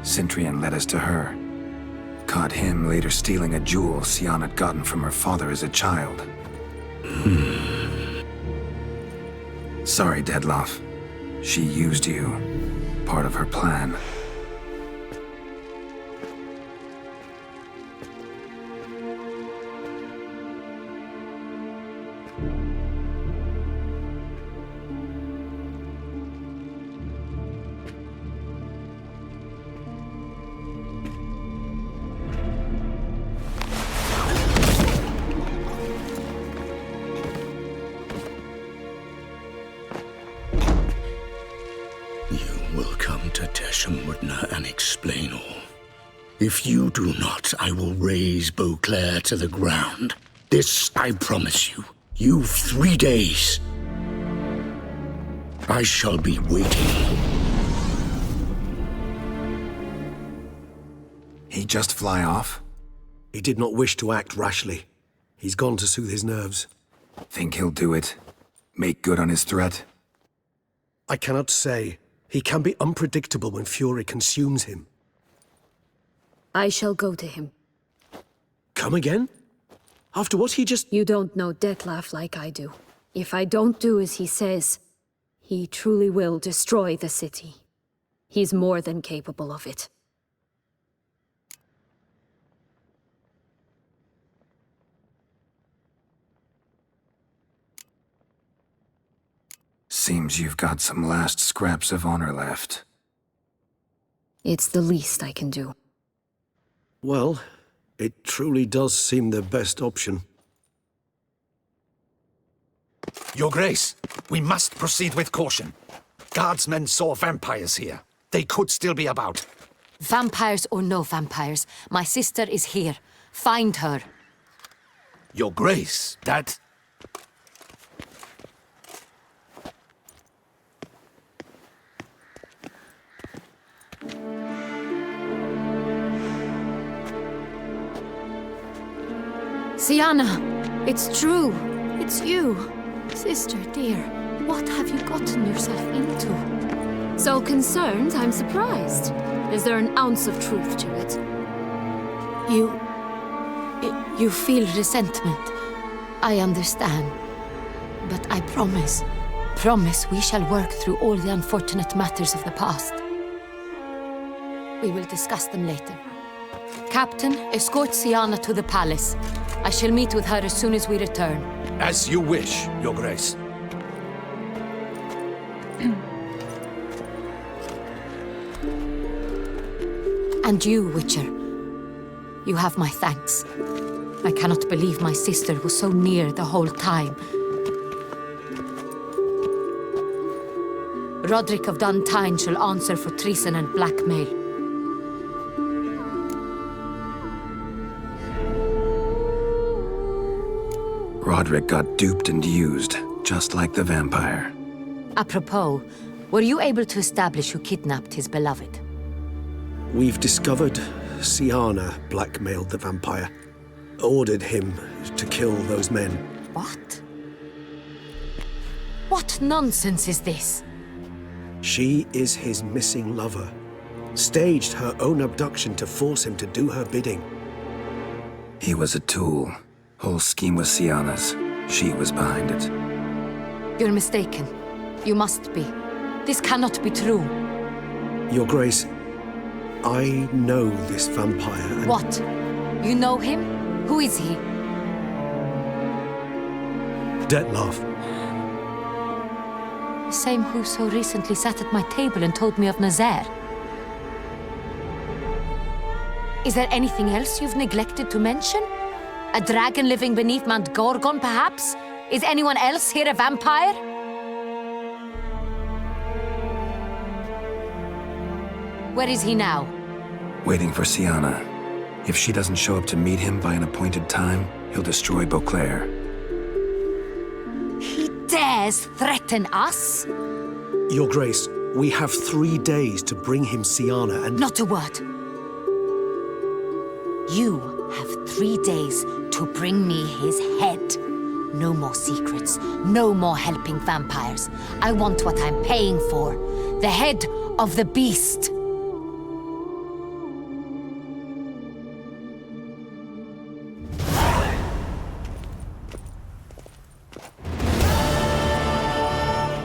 Cintrian led us to her. Caught him later stealing a jewel Sienna had gotten from her father as a child. Sorry, Dettlaff. She used you. Part of her plan. And explain all. If you do not, I will raze Beauclair to the ground. This I promise you. You've 3 days. I shall be waiting. He just fly off? He did not wish to act rashly. He's gone to soothe his nerves. Think he'll do it? Make good on his threat? I cannot say. He can be unpredictable when fury consumes him. I shall go to him. Come again? After what he just... You don't know Dettlaff like I do. If I don't do as he says, he truly will destroy the city. He's more than capable of it. Seems you've got some last scraps of honor left. It's the least I can do. Well, it truly does seem the best option. Your Grace, we must proceed with caution. Guardsmen saw vampires here. They could still be about. Vampires or no vampires, my sister is here. Find her. Your Grace, that... Sienna, it's true. It's you. Sister, dear, what have you gotten yourself into? So concerned, I'm surprised. Is there an ounce of truth to it? You feel resentment. I understand. But I promise we shall work through all the unfortunate matters of the past. We will discuss them later. Captain, escort Siana to the palace. I shall meet with her as soon as we return. As you wish, Your Grace. And you, Witcher. You have my thanks. I cannot believe my sister was so near the whole time. Roderick of Dun Tyne shall answer for treason and blackmail. Roderick got duped and used, just like the vampire. Apropos, were you able to establish who kidnapped his beloved? We've discovered Siana blackmailed the vampire. Ordered him to kill those men. What? What nonsense is this? She is his missing lover. Staged her own abduction to force him to do her bidding. He was a tool. Whole scheme was Siana's. She was behind it. You're mistaken. You must be. This cannot be true. Your Grace, I know this vampire and... What? You know him? Who is he? Detlef. The same who so recently sat at my table and told me of Nazaire. Is there anything else you've neglected to mention? A dragon living beneath Mount Gorgon, perhaps? Is anyone else here a vampire? Where is he now? Waiting for Siana. If she doesn't show up to meet him by an appointed time, he'll destroy Beauclair. He dares threaten us? Your Grace, we have 3 days to bring him Siana and... Not a word. You have 3 days to bring me his head. No more secrets, no more helping vampires. I want what I'm paying for. The head of the beast.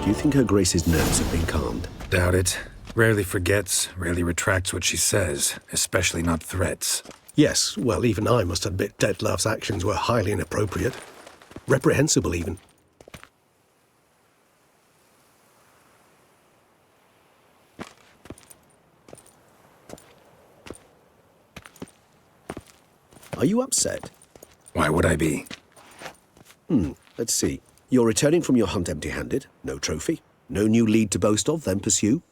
Do you think Her Grace's nerves have been calmed? Doubt it. Rarely forgets, rarely retracts what she says, especially not threats. Yes, well, even I must admit Detlef's actions were highly inappropriate. Reprehensible, even. Are you upset? Why would I be? Let's see. You're returning from your hunt empty-handed. No trophy. No new lead to boast of, then pursue.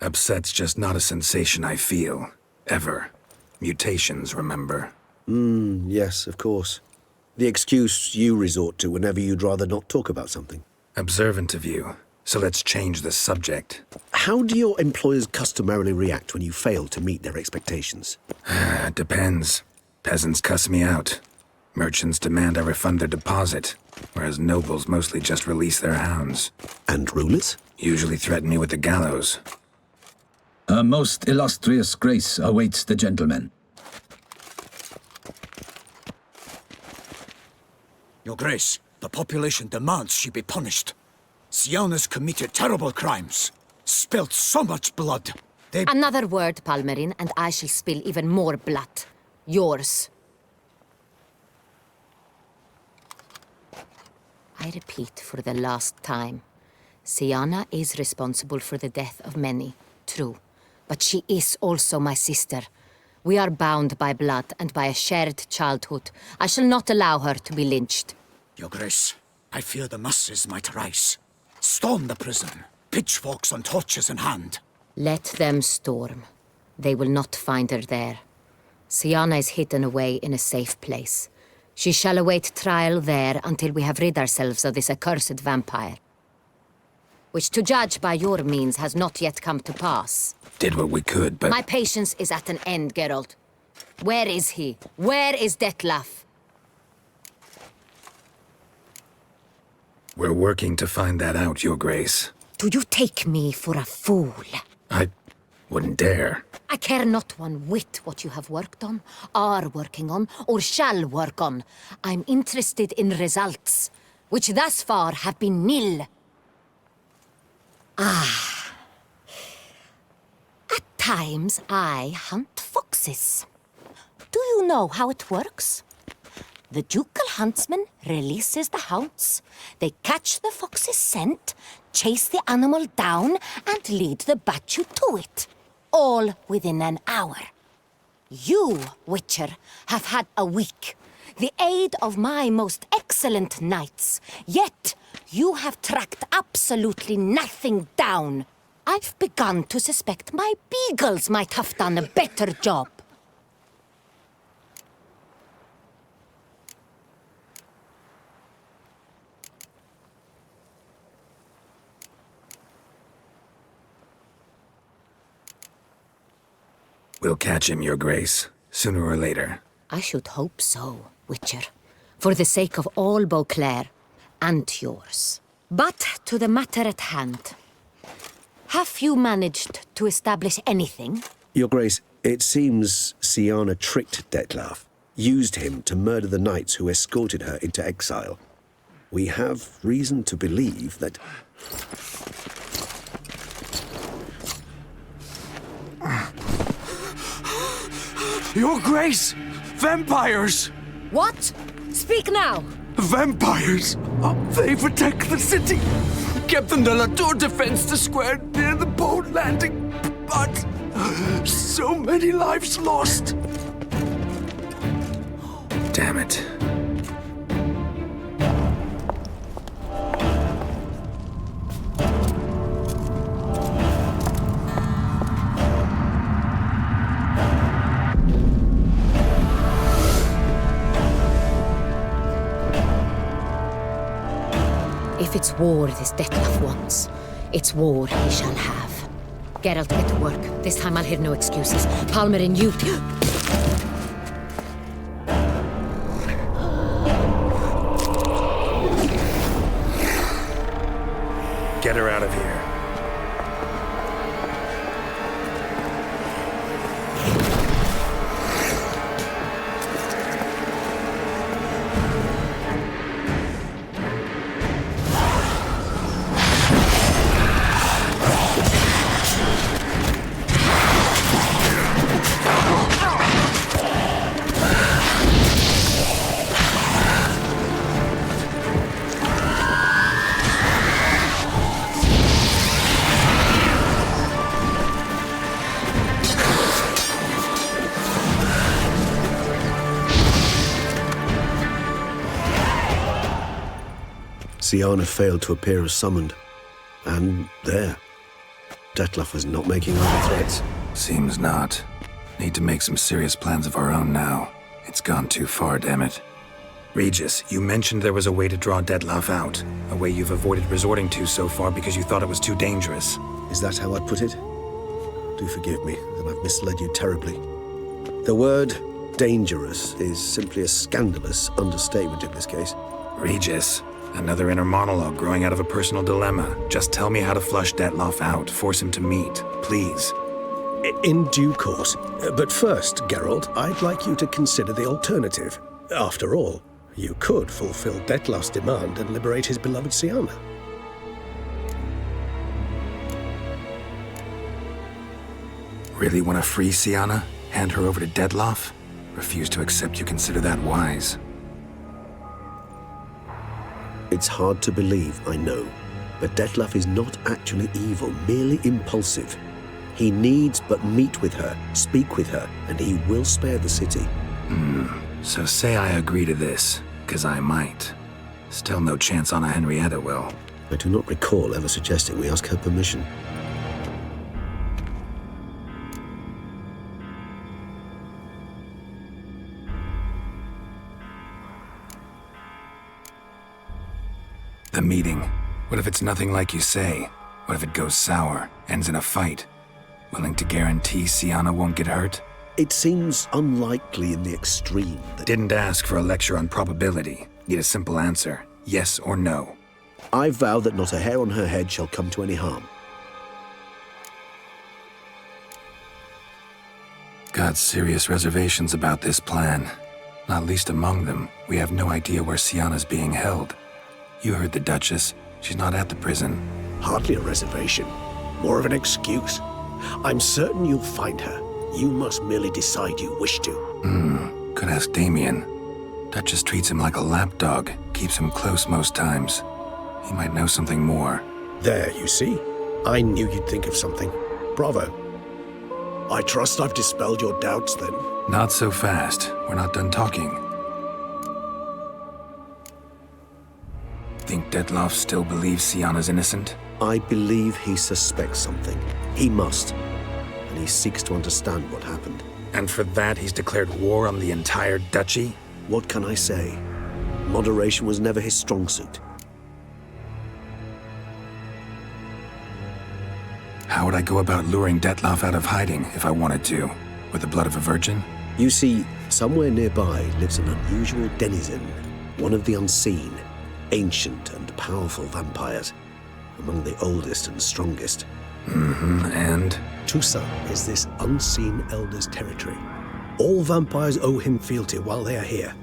Upset's just not a sensation I feel. Ever. Mutations, remember? Yes, of course. The excuse you resort to whenever you'd rather not talk about something. Observant of you. So let's change the subject. How do your employers customarily react when you fail to meet their expectations? Depends. Peasants cuss me out. Merchants demand I refund their deposit, whereas nobles mostly just release their hounds. And rulers? Usually threaten me with the gallows. Her most illustrious grace awaits the gentleman. Your Grace, the population demands she be punished. Siana's committed terrible crimes. Spilt so much blood. Another word, Palmerin, and I shall spill even more blood. Yours. I repeat for the last time. Siana is responsible for the death of many, true. But she is also my sister. We are bound by blood and by a shared childhood. I shall not allow her to be lynched. Your Grace, I fear the masses might rise. Storm the prison, pitchforks and torches in hand. Let them storm. They will not find her there. Siana is hidden away in a safe place. She shall await trial there until we have rid ourselves of this accursed vampire. Which, to judge by your means, has not yet come to pass. Did what we could, but... My patience is at an end, Geralt. Where is he? Where is Detlef? We're working to find that out, Your Grace. Do you take me for a fool? I wouldn't dare. I care not one whit what you have worked on, are working on, or shall work on. I'm interested in results, which thus far have been nil. At times I hunt foxes. Do you know how it works? The ducal huntsman releases the hounds. They catch the fox's scent, chase the animal down, and lead the battue to it. All within an hour. You, Witcher, have had a week. The aid of my most excellent knights. Yet, you have tracked absolutely nothing down. I've begun to suspect my beagles might have done a better job. We'll catch him, Your Grace, sooner or later. I should hope so, Witcher. For the sake of all Beauclair and yours. But to the matter at hand. Have you managed to establish anything? Your Grace, it seems Syanna tricked Detlaf, used him to murder the knights who escorted her into exile. We have reason to believe that... Your Grace! Vampires! What? Speak now! Vampires! They've attacked the city! Captain de la Tour defends the square near the boat landing, but so many lives lost! Damn it. If it's war this Detlaf wants, it's war he shall have. Geralt, get to work. This time I'll hear no excuses. Palmer and you... Get her out of here. Syanna failed to appear as summoned. And there. Detlaf was not making other threats. Seems not. Need to make some serious plans of our own now. It's gone too far, damn it. Regis, you mentioned there was a way to draw Detlaf out. A way you've avoided resorting to so far because you thought it was too dangerous. Is that how I'd put it? Do forgive me that I've misled you terribly. The word dangerous is simply a scandalous understatement in this case. Regis, another inner monologue growing out of a personal dilemma. Just tell me how to flush Detlaf out, force him to meet, please. In due course. But first, Geralt, I'd like you to consider the alternative. After all, you could fulfill Detlaf's demand and liberate his beloved Syanna. Really want to free Syanna? Hand her over to Detlaf? Refuse to accept you consider that wise. It's hard to believe, I know, but Detlaf is not actually evil, merely impulsive. He needs but meet with her, speak with her, and he will spare the city. So say I agree to this, 'cause I might. Still no chance Anna Henrietta will. I do not recall ever suggesting we ask her permission. The meeting. What if it's nothing like you say? What if it goes sour, ends in a fight? Willing to guarantee Syanna won't get hurt? It seems unlikely in the extreme that... Didn't ask for a lecture on probability. Need a simple answer. Yes or no. I vow that not a hair on her head shall come to any harm. got serious reservations about this plan. Not least among them, we have no idea where Sienna's being held. You heard the Duchess. She's not at the prison. Hardly a reservation. More of an excuse. I'm certain you'll find her. You must merely decide you wish to. Could ask Damien. Duchess treats him like a lapdog, keeps him close most times. He might know something more. There, you see? I knew you'd think of something. Bravo. I trust I've dispelled your doubts, then. Not so fast. We're not done talking. Think Detloff still believes Sienna's innocent? I believe he suspects something. He must. And he seeks to understand what happened. And for that, he's declared war on the entire duchy? What can I say? Moderation was never his strong suit. How would I go about luring Detloff out of hiding if I wanted to? With the blood of a virgin? You see, somewhere nearby lives an unusual denizen, one of the unseen, ancient and powerful vampires, among the oldest and strongest. And? Toussaint is this unseen elder's territory. All vampires owe him fealty while they are here.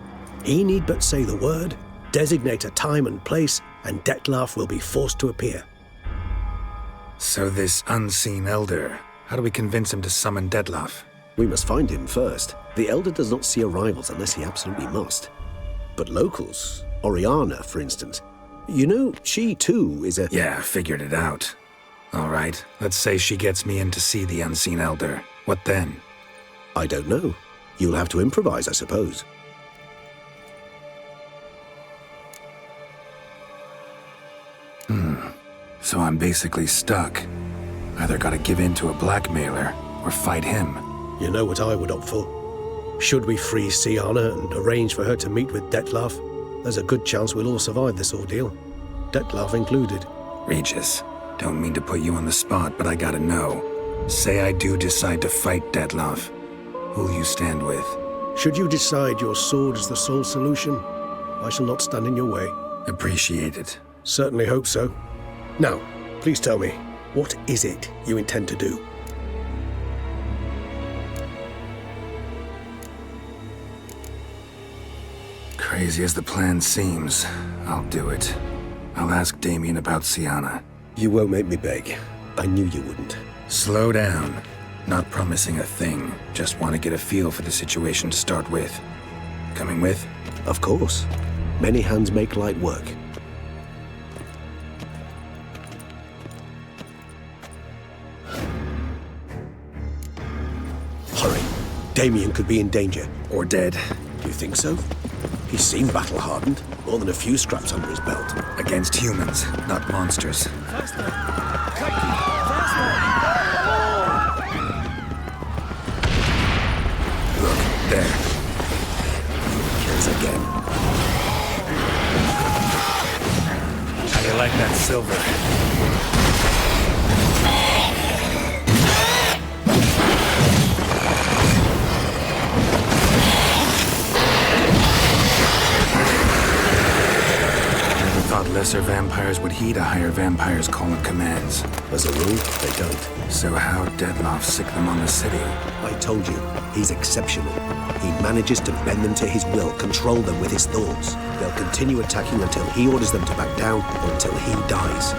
He need but say the word, designate a time and place, and Detloff will be forced to appear. So this unseen elder, how do we convince him to summon Detloff? We must find him first. The elder does not see arrivals unless he absolutely must. But locals, Oriana, for instance, you know, she too is a... Yeah, figured it out. All right, let's say she gets me in to see the unseen elder. What then? I don't know. You'll have to improvise, I suppose. So I'm basically stuck. Either gotta give in to a blackmailer, or fight him. You know what I would opt for? Should we free Sienna and arrange for her to meet with Detloff, there's a good chance we'll all survive this ordeal. Detloff included. Regis, don't mean to put you on the spot, but I gotta know. Say I do decide to fight Detloff. Who'll you stand with? Should you decide your sword is the sole solution, I shall not stand in your way. Appreciate it. Certainly hope so. Now, please tell me, what is it you intend to do? Crazy as the plan seems, I'll do it. I'll ask Damien about Sienna. You won't make me beg. I knew you wouldn't. Slow down. Not promising a thing. Just want to get a feel for the situation to start with. Coming with? Of course. Many hands make light work. Hurry. Damien could be in danger. Or dead. Do you think so? He seemed battle-hardened. More than a few scraps under his belt. Against humans, not monsters. Look, there. Kills again. How do you like that silver? Thought lesser vampires would heed a higher vampire's call and commands. As a rule, they don't. So how'd Detloff sick them on the city? I told you, he's exceptional. He manages to bend them to his will, control them with his thoughts. They'll continue attacking until he orders them to back down or until he dies.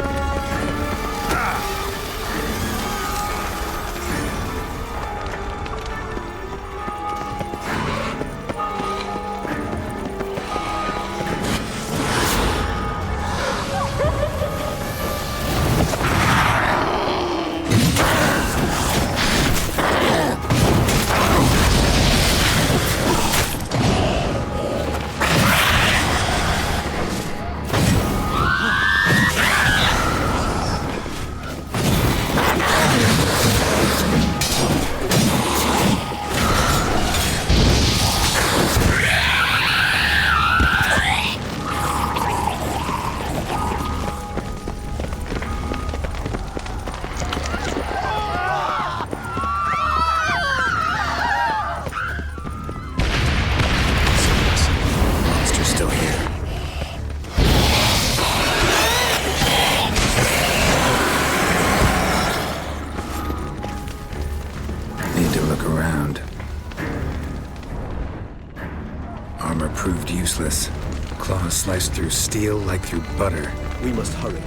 proved useless. Claws sliced through steel like through butter. We must hurry.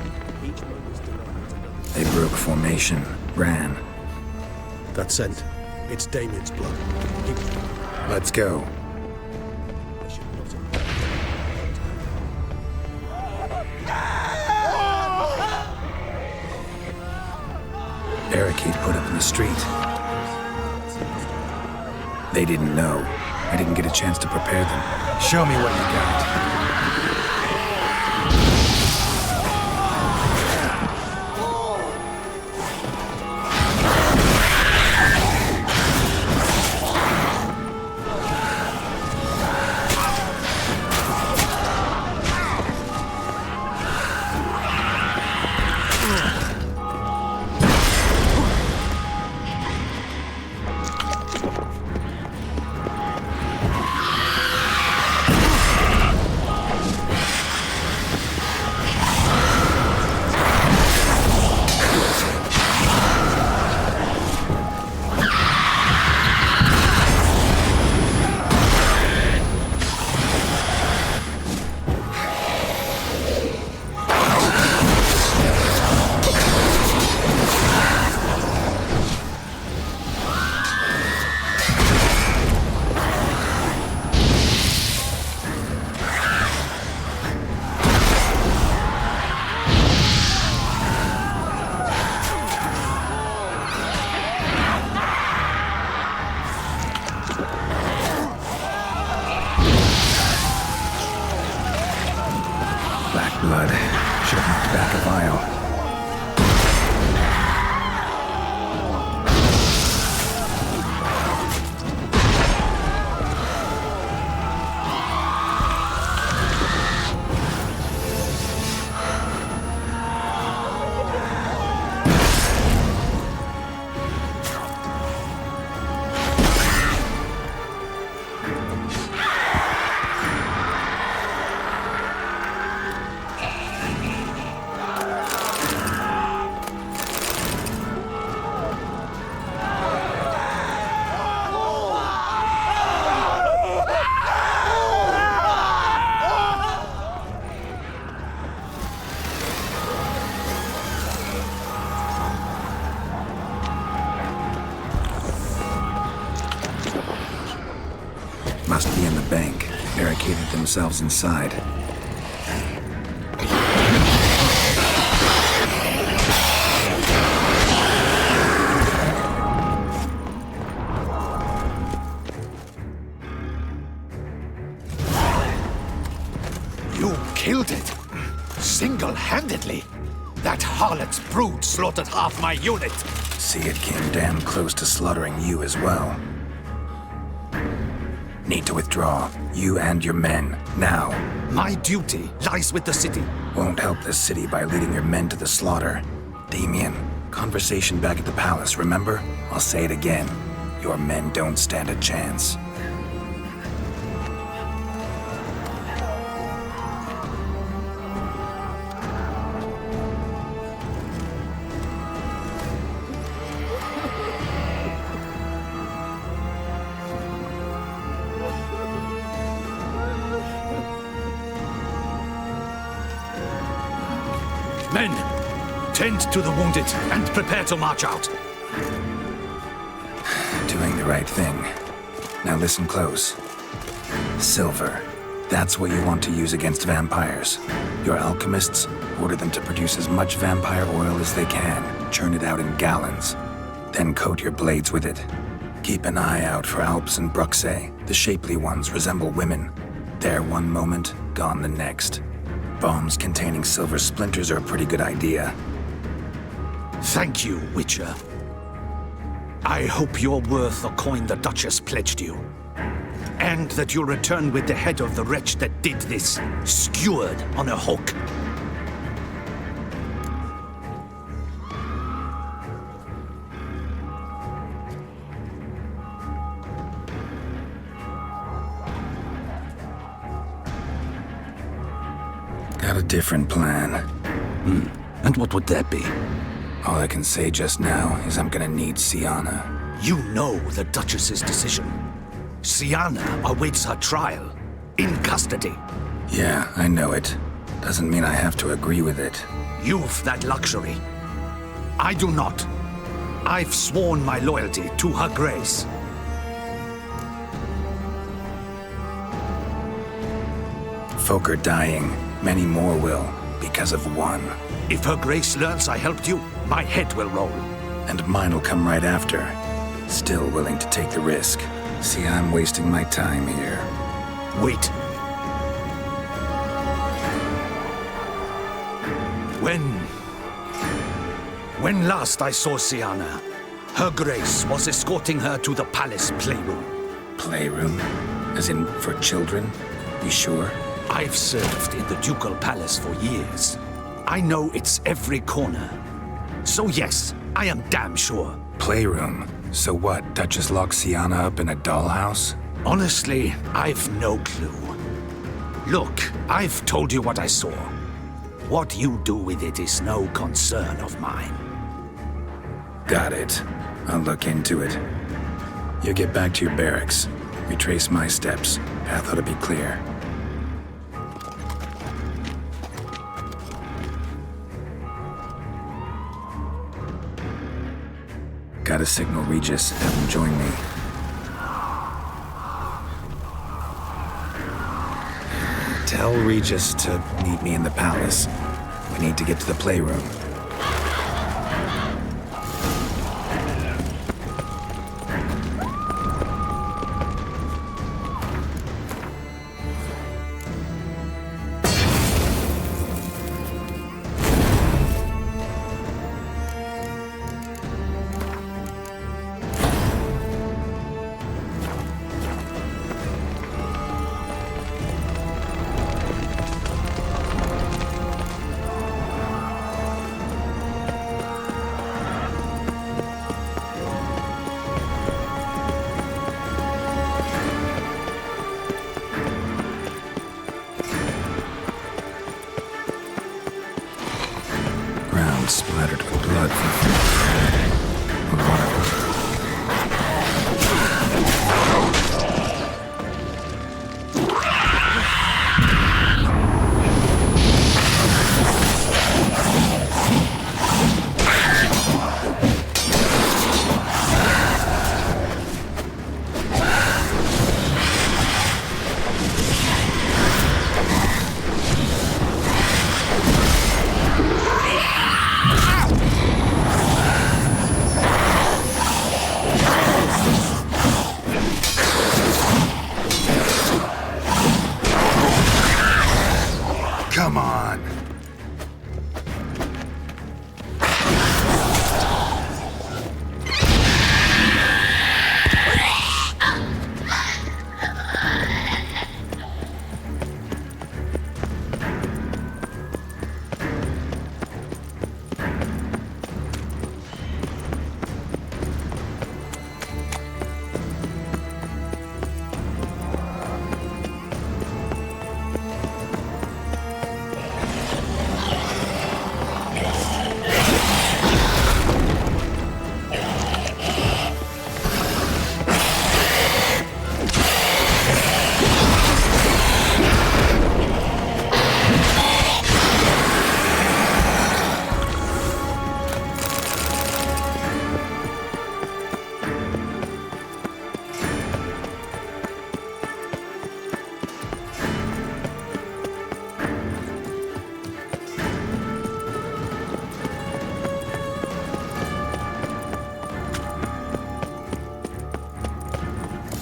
Each one is denied. They broke formation, ran. That scent. It's Damien's blood. Let's go. Barricade put up in the street. They didn't know. I didn't get a chance to prepare them. Show me what you got. Blood. Should have knocked back a vial. Must be in the bank. Barricaded themselves inside. You killed it! Single-handedly! That harlot's brood slaughtered half my unit! See, it came damn close to slaughtering you as well. Need to withdraw. You and your men. Now. My duty lies with the city. Won't help the city by leading your men to the slaughter. Damien, conversation back at the palace, remember? I'll say it again. Your men don't stand a chance. Men, tend to the wounded and prepare to march out. Doing the right thing. Now listen close. Silver. That's what you want to use against vampires. Your alchemists, order them to produce as much vampire oil as they can. Churn it out in gallons. Then coat your blades with it. Keep an eye out for Alps and Bruxae. The shapely ones resemble women. There one moment, gone the next. Bombs containing silver splinters are a pretty good idea. Thank you, Witcher. I hope you're worth the coin the Duchess pledged you. And that you'll return with the head of the wretch that did this, skewered on a hook. Got a different plan. And what would that be? All I can say just now is I'm gonna need Sienna. You know the Duchess's decision. Sienna awaits her trial. in custody. Yeah, I know it. Doesn't mean I have to agree with it. You've that luxury. I do not. I've sworn my loyalty to Her Grace. Folk are dying. Many more will, because of one. If Her Grace learns I helped you, my head will roll. And mine will come right after. Still willing to take the risk. See, I'm wasting my time here. Wait. When last I saw Sienna, Her Grace was escorting her to the palace playroom. Playroom? As in, for children? You sure? I've served in the ducal palace for years. I know its every corner. So yes, I am damn sure. Playroom? So what, Duchess locked Sienna up in a dollhouse? Honestly, I've no clue. Look, I've told you what I saw. What you do with it is no concern of mine. Got it. I'll look into it. You get back to your barracks. Retrace my steps. Path ought to be clear. Gotta signal Regis. Have him join me. Tell Regis to meet me in the palace. We need to get to the playroom. Splattered with blood from Come on.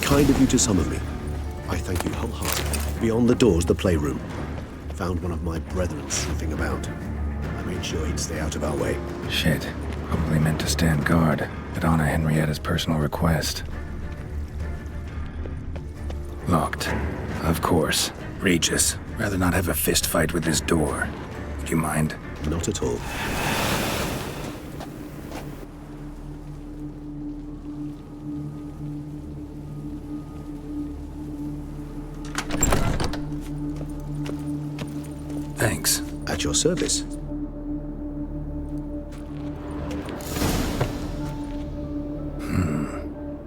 Kind of you to summon me. I thank you wholeheartedly. Beyond the doors, the playroom. Found one of my brethren snooping about. I made sure he'd stay out of our way. Shit. Probably meant to stand guard, but honor Henrietta's personal request. Locked. Of course. Regis. Rather not have a fist fight with this door. Would you mind? Not at all. Thanks. At your service.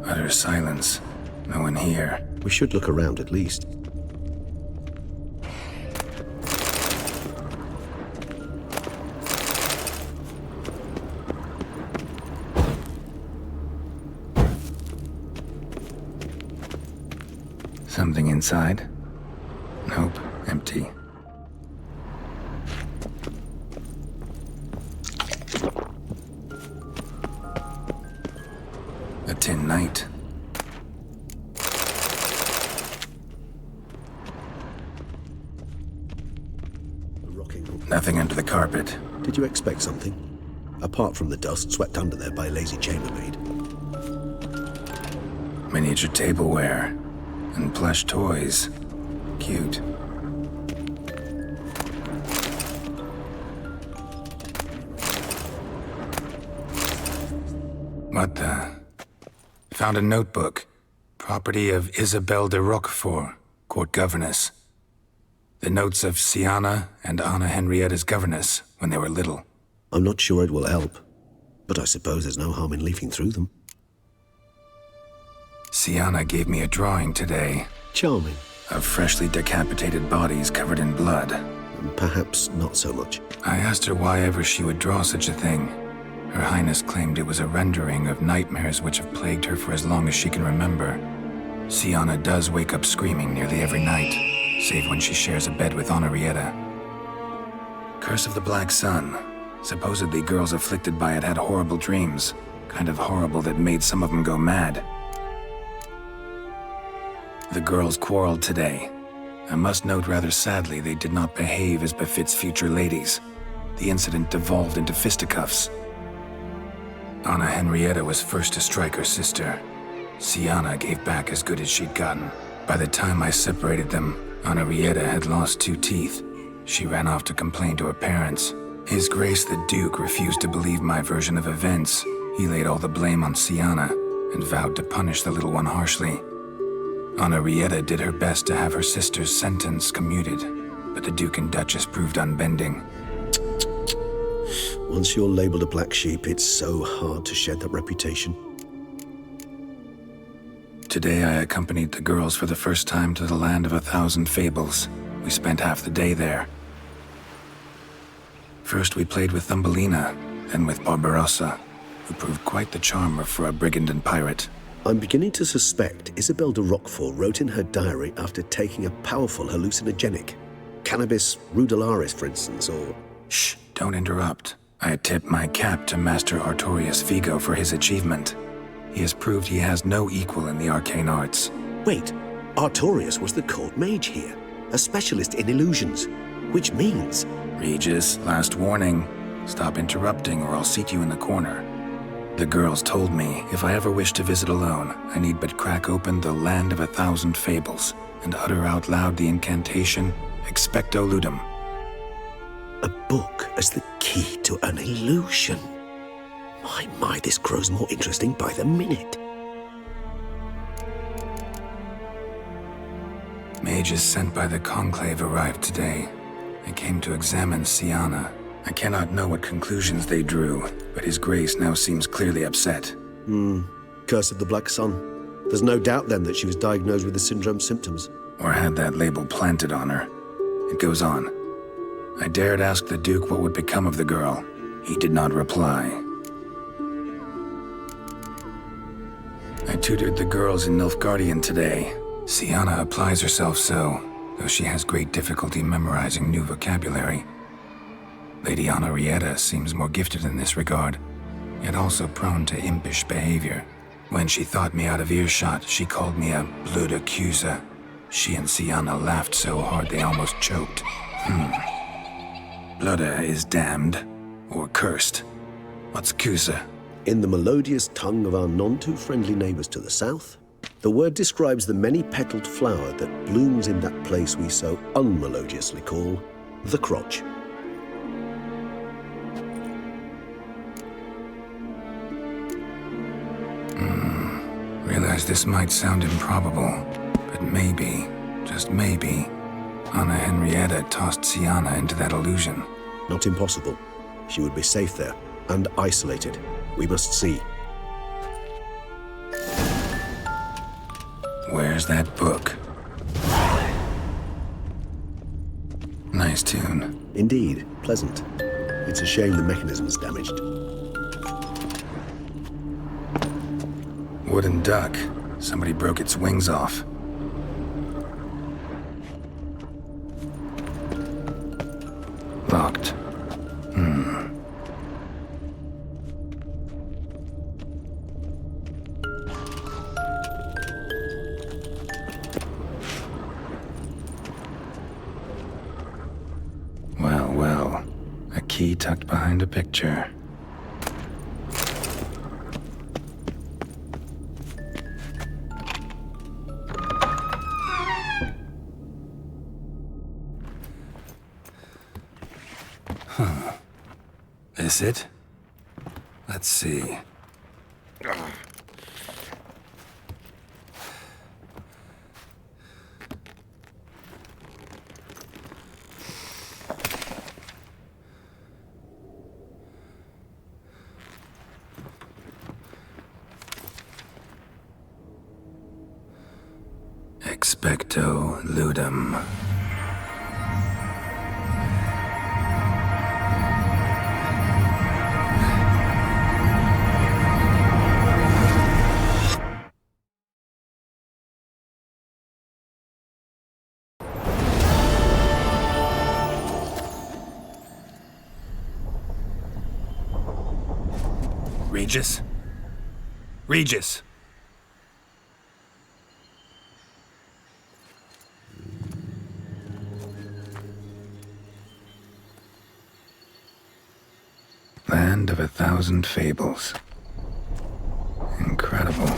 Utter silence. No one here. We should look around at least. Something inside? Nope, empty. A tin knight. Nothing under the carpet. Did you expect something? Apart from the dust swept under there by a lazy chambermaid. Miniature tableware. And plush toys. Cute. What the? Found a notebook. Property of Isabelle de Roquefort, court governess. The notes of Siana and Anna Henrietta's governess when they were little. I'm not sure it will help, but I suppose there's no harm in leafing through them. Siana gave me a drawing today. Charming. Of freshly decapitated bodies covered in blood. Perhaps not so much. I asked her why ever she would draw such a thing. Her Highness claimed it was a rendering of nightmares which have plagued her for as long as she can remember. Siana does wake up screaming nearly every night, save when she shares a bed with Henrietta. Curse of the Black Sun. Supposedly girls afflicted by it had horrible dreams. Kind of horrible that made some of them go mad. The girls quarreled today. I must note rather sadly they did not behave as befits future ladies. The incident devolved into fisticuffs. Anna Henrietta was first to strike her sister. Siana gave back as good as she'd gotten. By the time I separated them, Henrietta had lost 2 teeth. She ran off to complain to her parents. His Grace the Duke refused to believe my version of events. He laid all the blame on Siana and vowed to punish the little one harshly. Henrietta did her best to have her sister's sentence commuted, but the Duke and Duchess proved unbending. Once you're labeled a black sheep, it's so hard to shed that reputation. Today I accompanied the girls for the first time to the land of 1,000 fables. We spent half the day there. First we played with Thumbelina, then with Barbarossa, who proved quite the charmer for a brigand and pirate. I'm beginning to suspect Isabelle de Roquefort wrote in her diary after taking a powerful hallucinogenic. Cannabis rudularis, for instance, or... Shh, don't interrupt. I tip my cap to Master Artorius Vigo for his achievement. He has proved he has no equal in the arcane arts. Wait, Artorius was the court mage here, a specialist in illusions, which means... Regis, last warning. Stop interrupting or I'll seat you in the corner. The girls told me if I ever wish to visit alone, I need but crack open the land of 1,000 fables and utter out loud the incantation, Expecto Ludum. A book as the key to an illusion. My, this grows more interesting by the minute. Mages sent by the Conclave arrived today. They came to examine Siana. I cannot know what conclusions they drew, but His Grace now seems clearly upset. Curse of the Black Sun. There's no doubt then that she was diagnosed with the syndrome symptoms. Or had that label planted on her. It goes on. I dared ask the Duke what would become of the girl. He did not reply. I tutored the girls in Nilfgaardian today. Siana applies herself so, though she has great difficulty memorizing new vocabulary. Lady Henrietta seems more gifted in this regard, yet also prone to impish behavior. When she thought me out of earshot, she called me a blood accuser. She and Siana laughed so hard they almost choked. Blooda is damned, or cursed. What's accuser? In the melodious tongue of our none-too-friendly neighbors to the south, the word describes the many-petaled flower that blooms in that place we so unmelodiously call the crotch. Realize this might sound improbable, but maybe, just maybe, Anna Henrietta tossed Siana into that illusion. Not impossible. She would be safe there, and isolated. We must see. Where's that book? Nice tune. Indeed, pleasant. It's a shame the mechanism's damaged. Wooden duck. Somebody broke its wings off. tucked behind a picture. Huh. Is it? Let's see. Expecto ludum. Regis? Regis! Land of 1,000 fables. Incredible.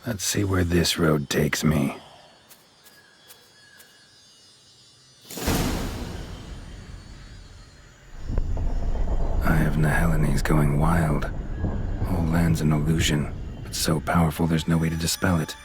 Let's see where this road takes me. Eye of Nehelene going wild. Whole land's an illusion, but so powerful there's no way to dispel it.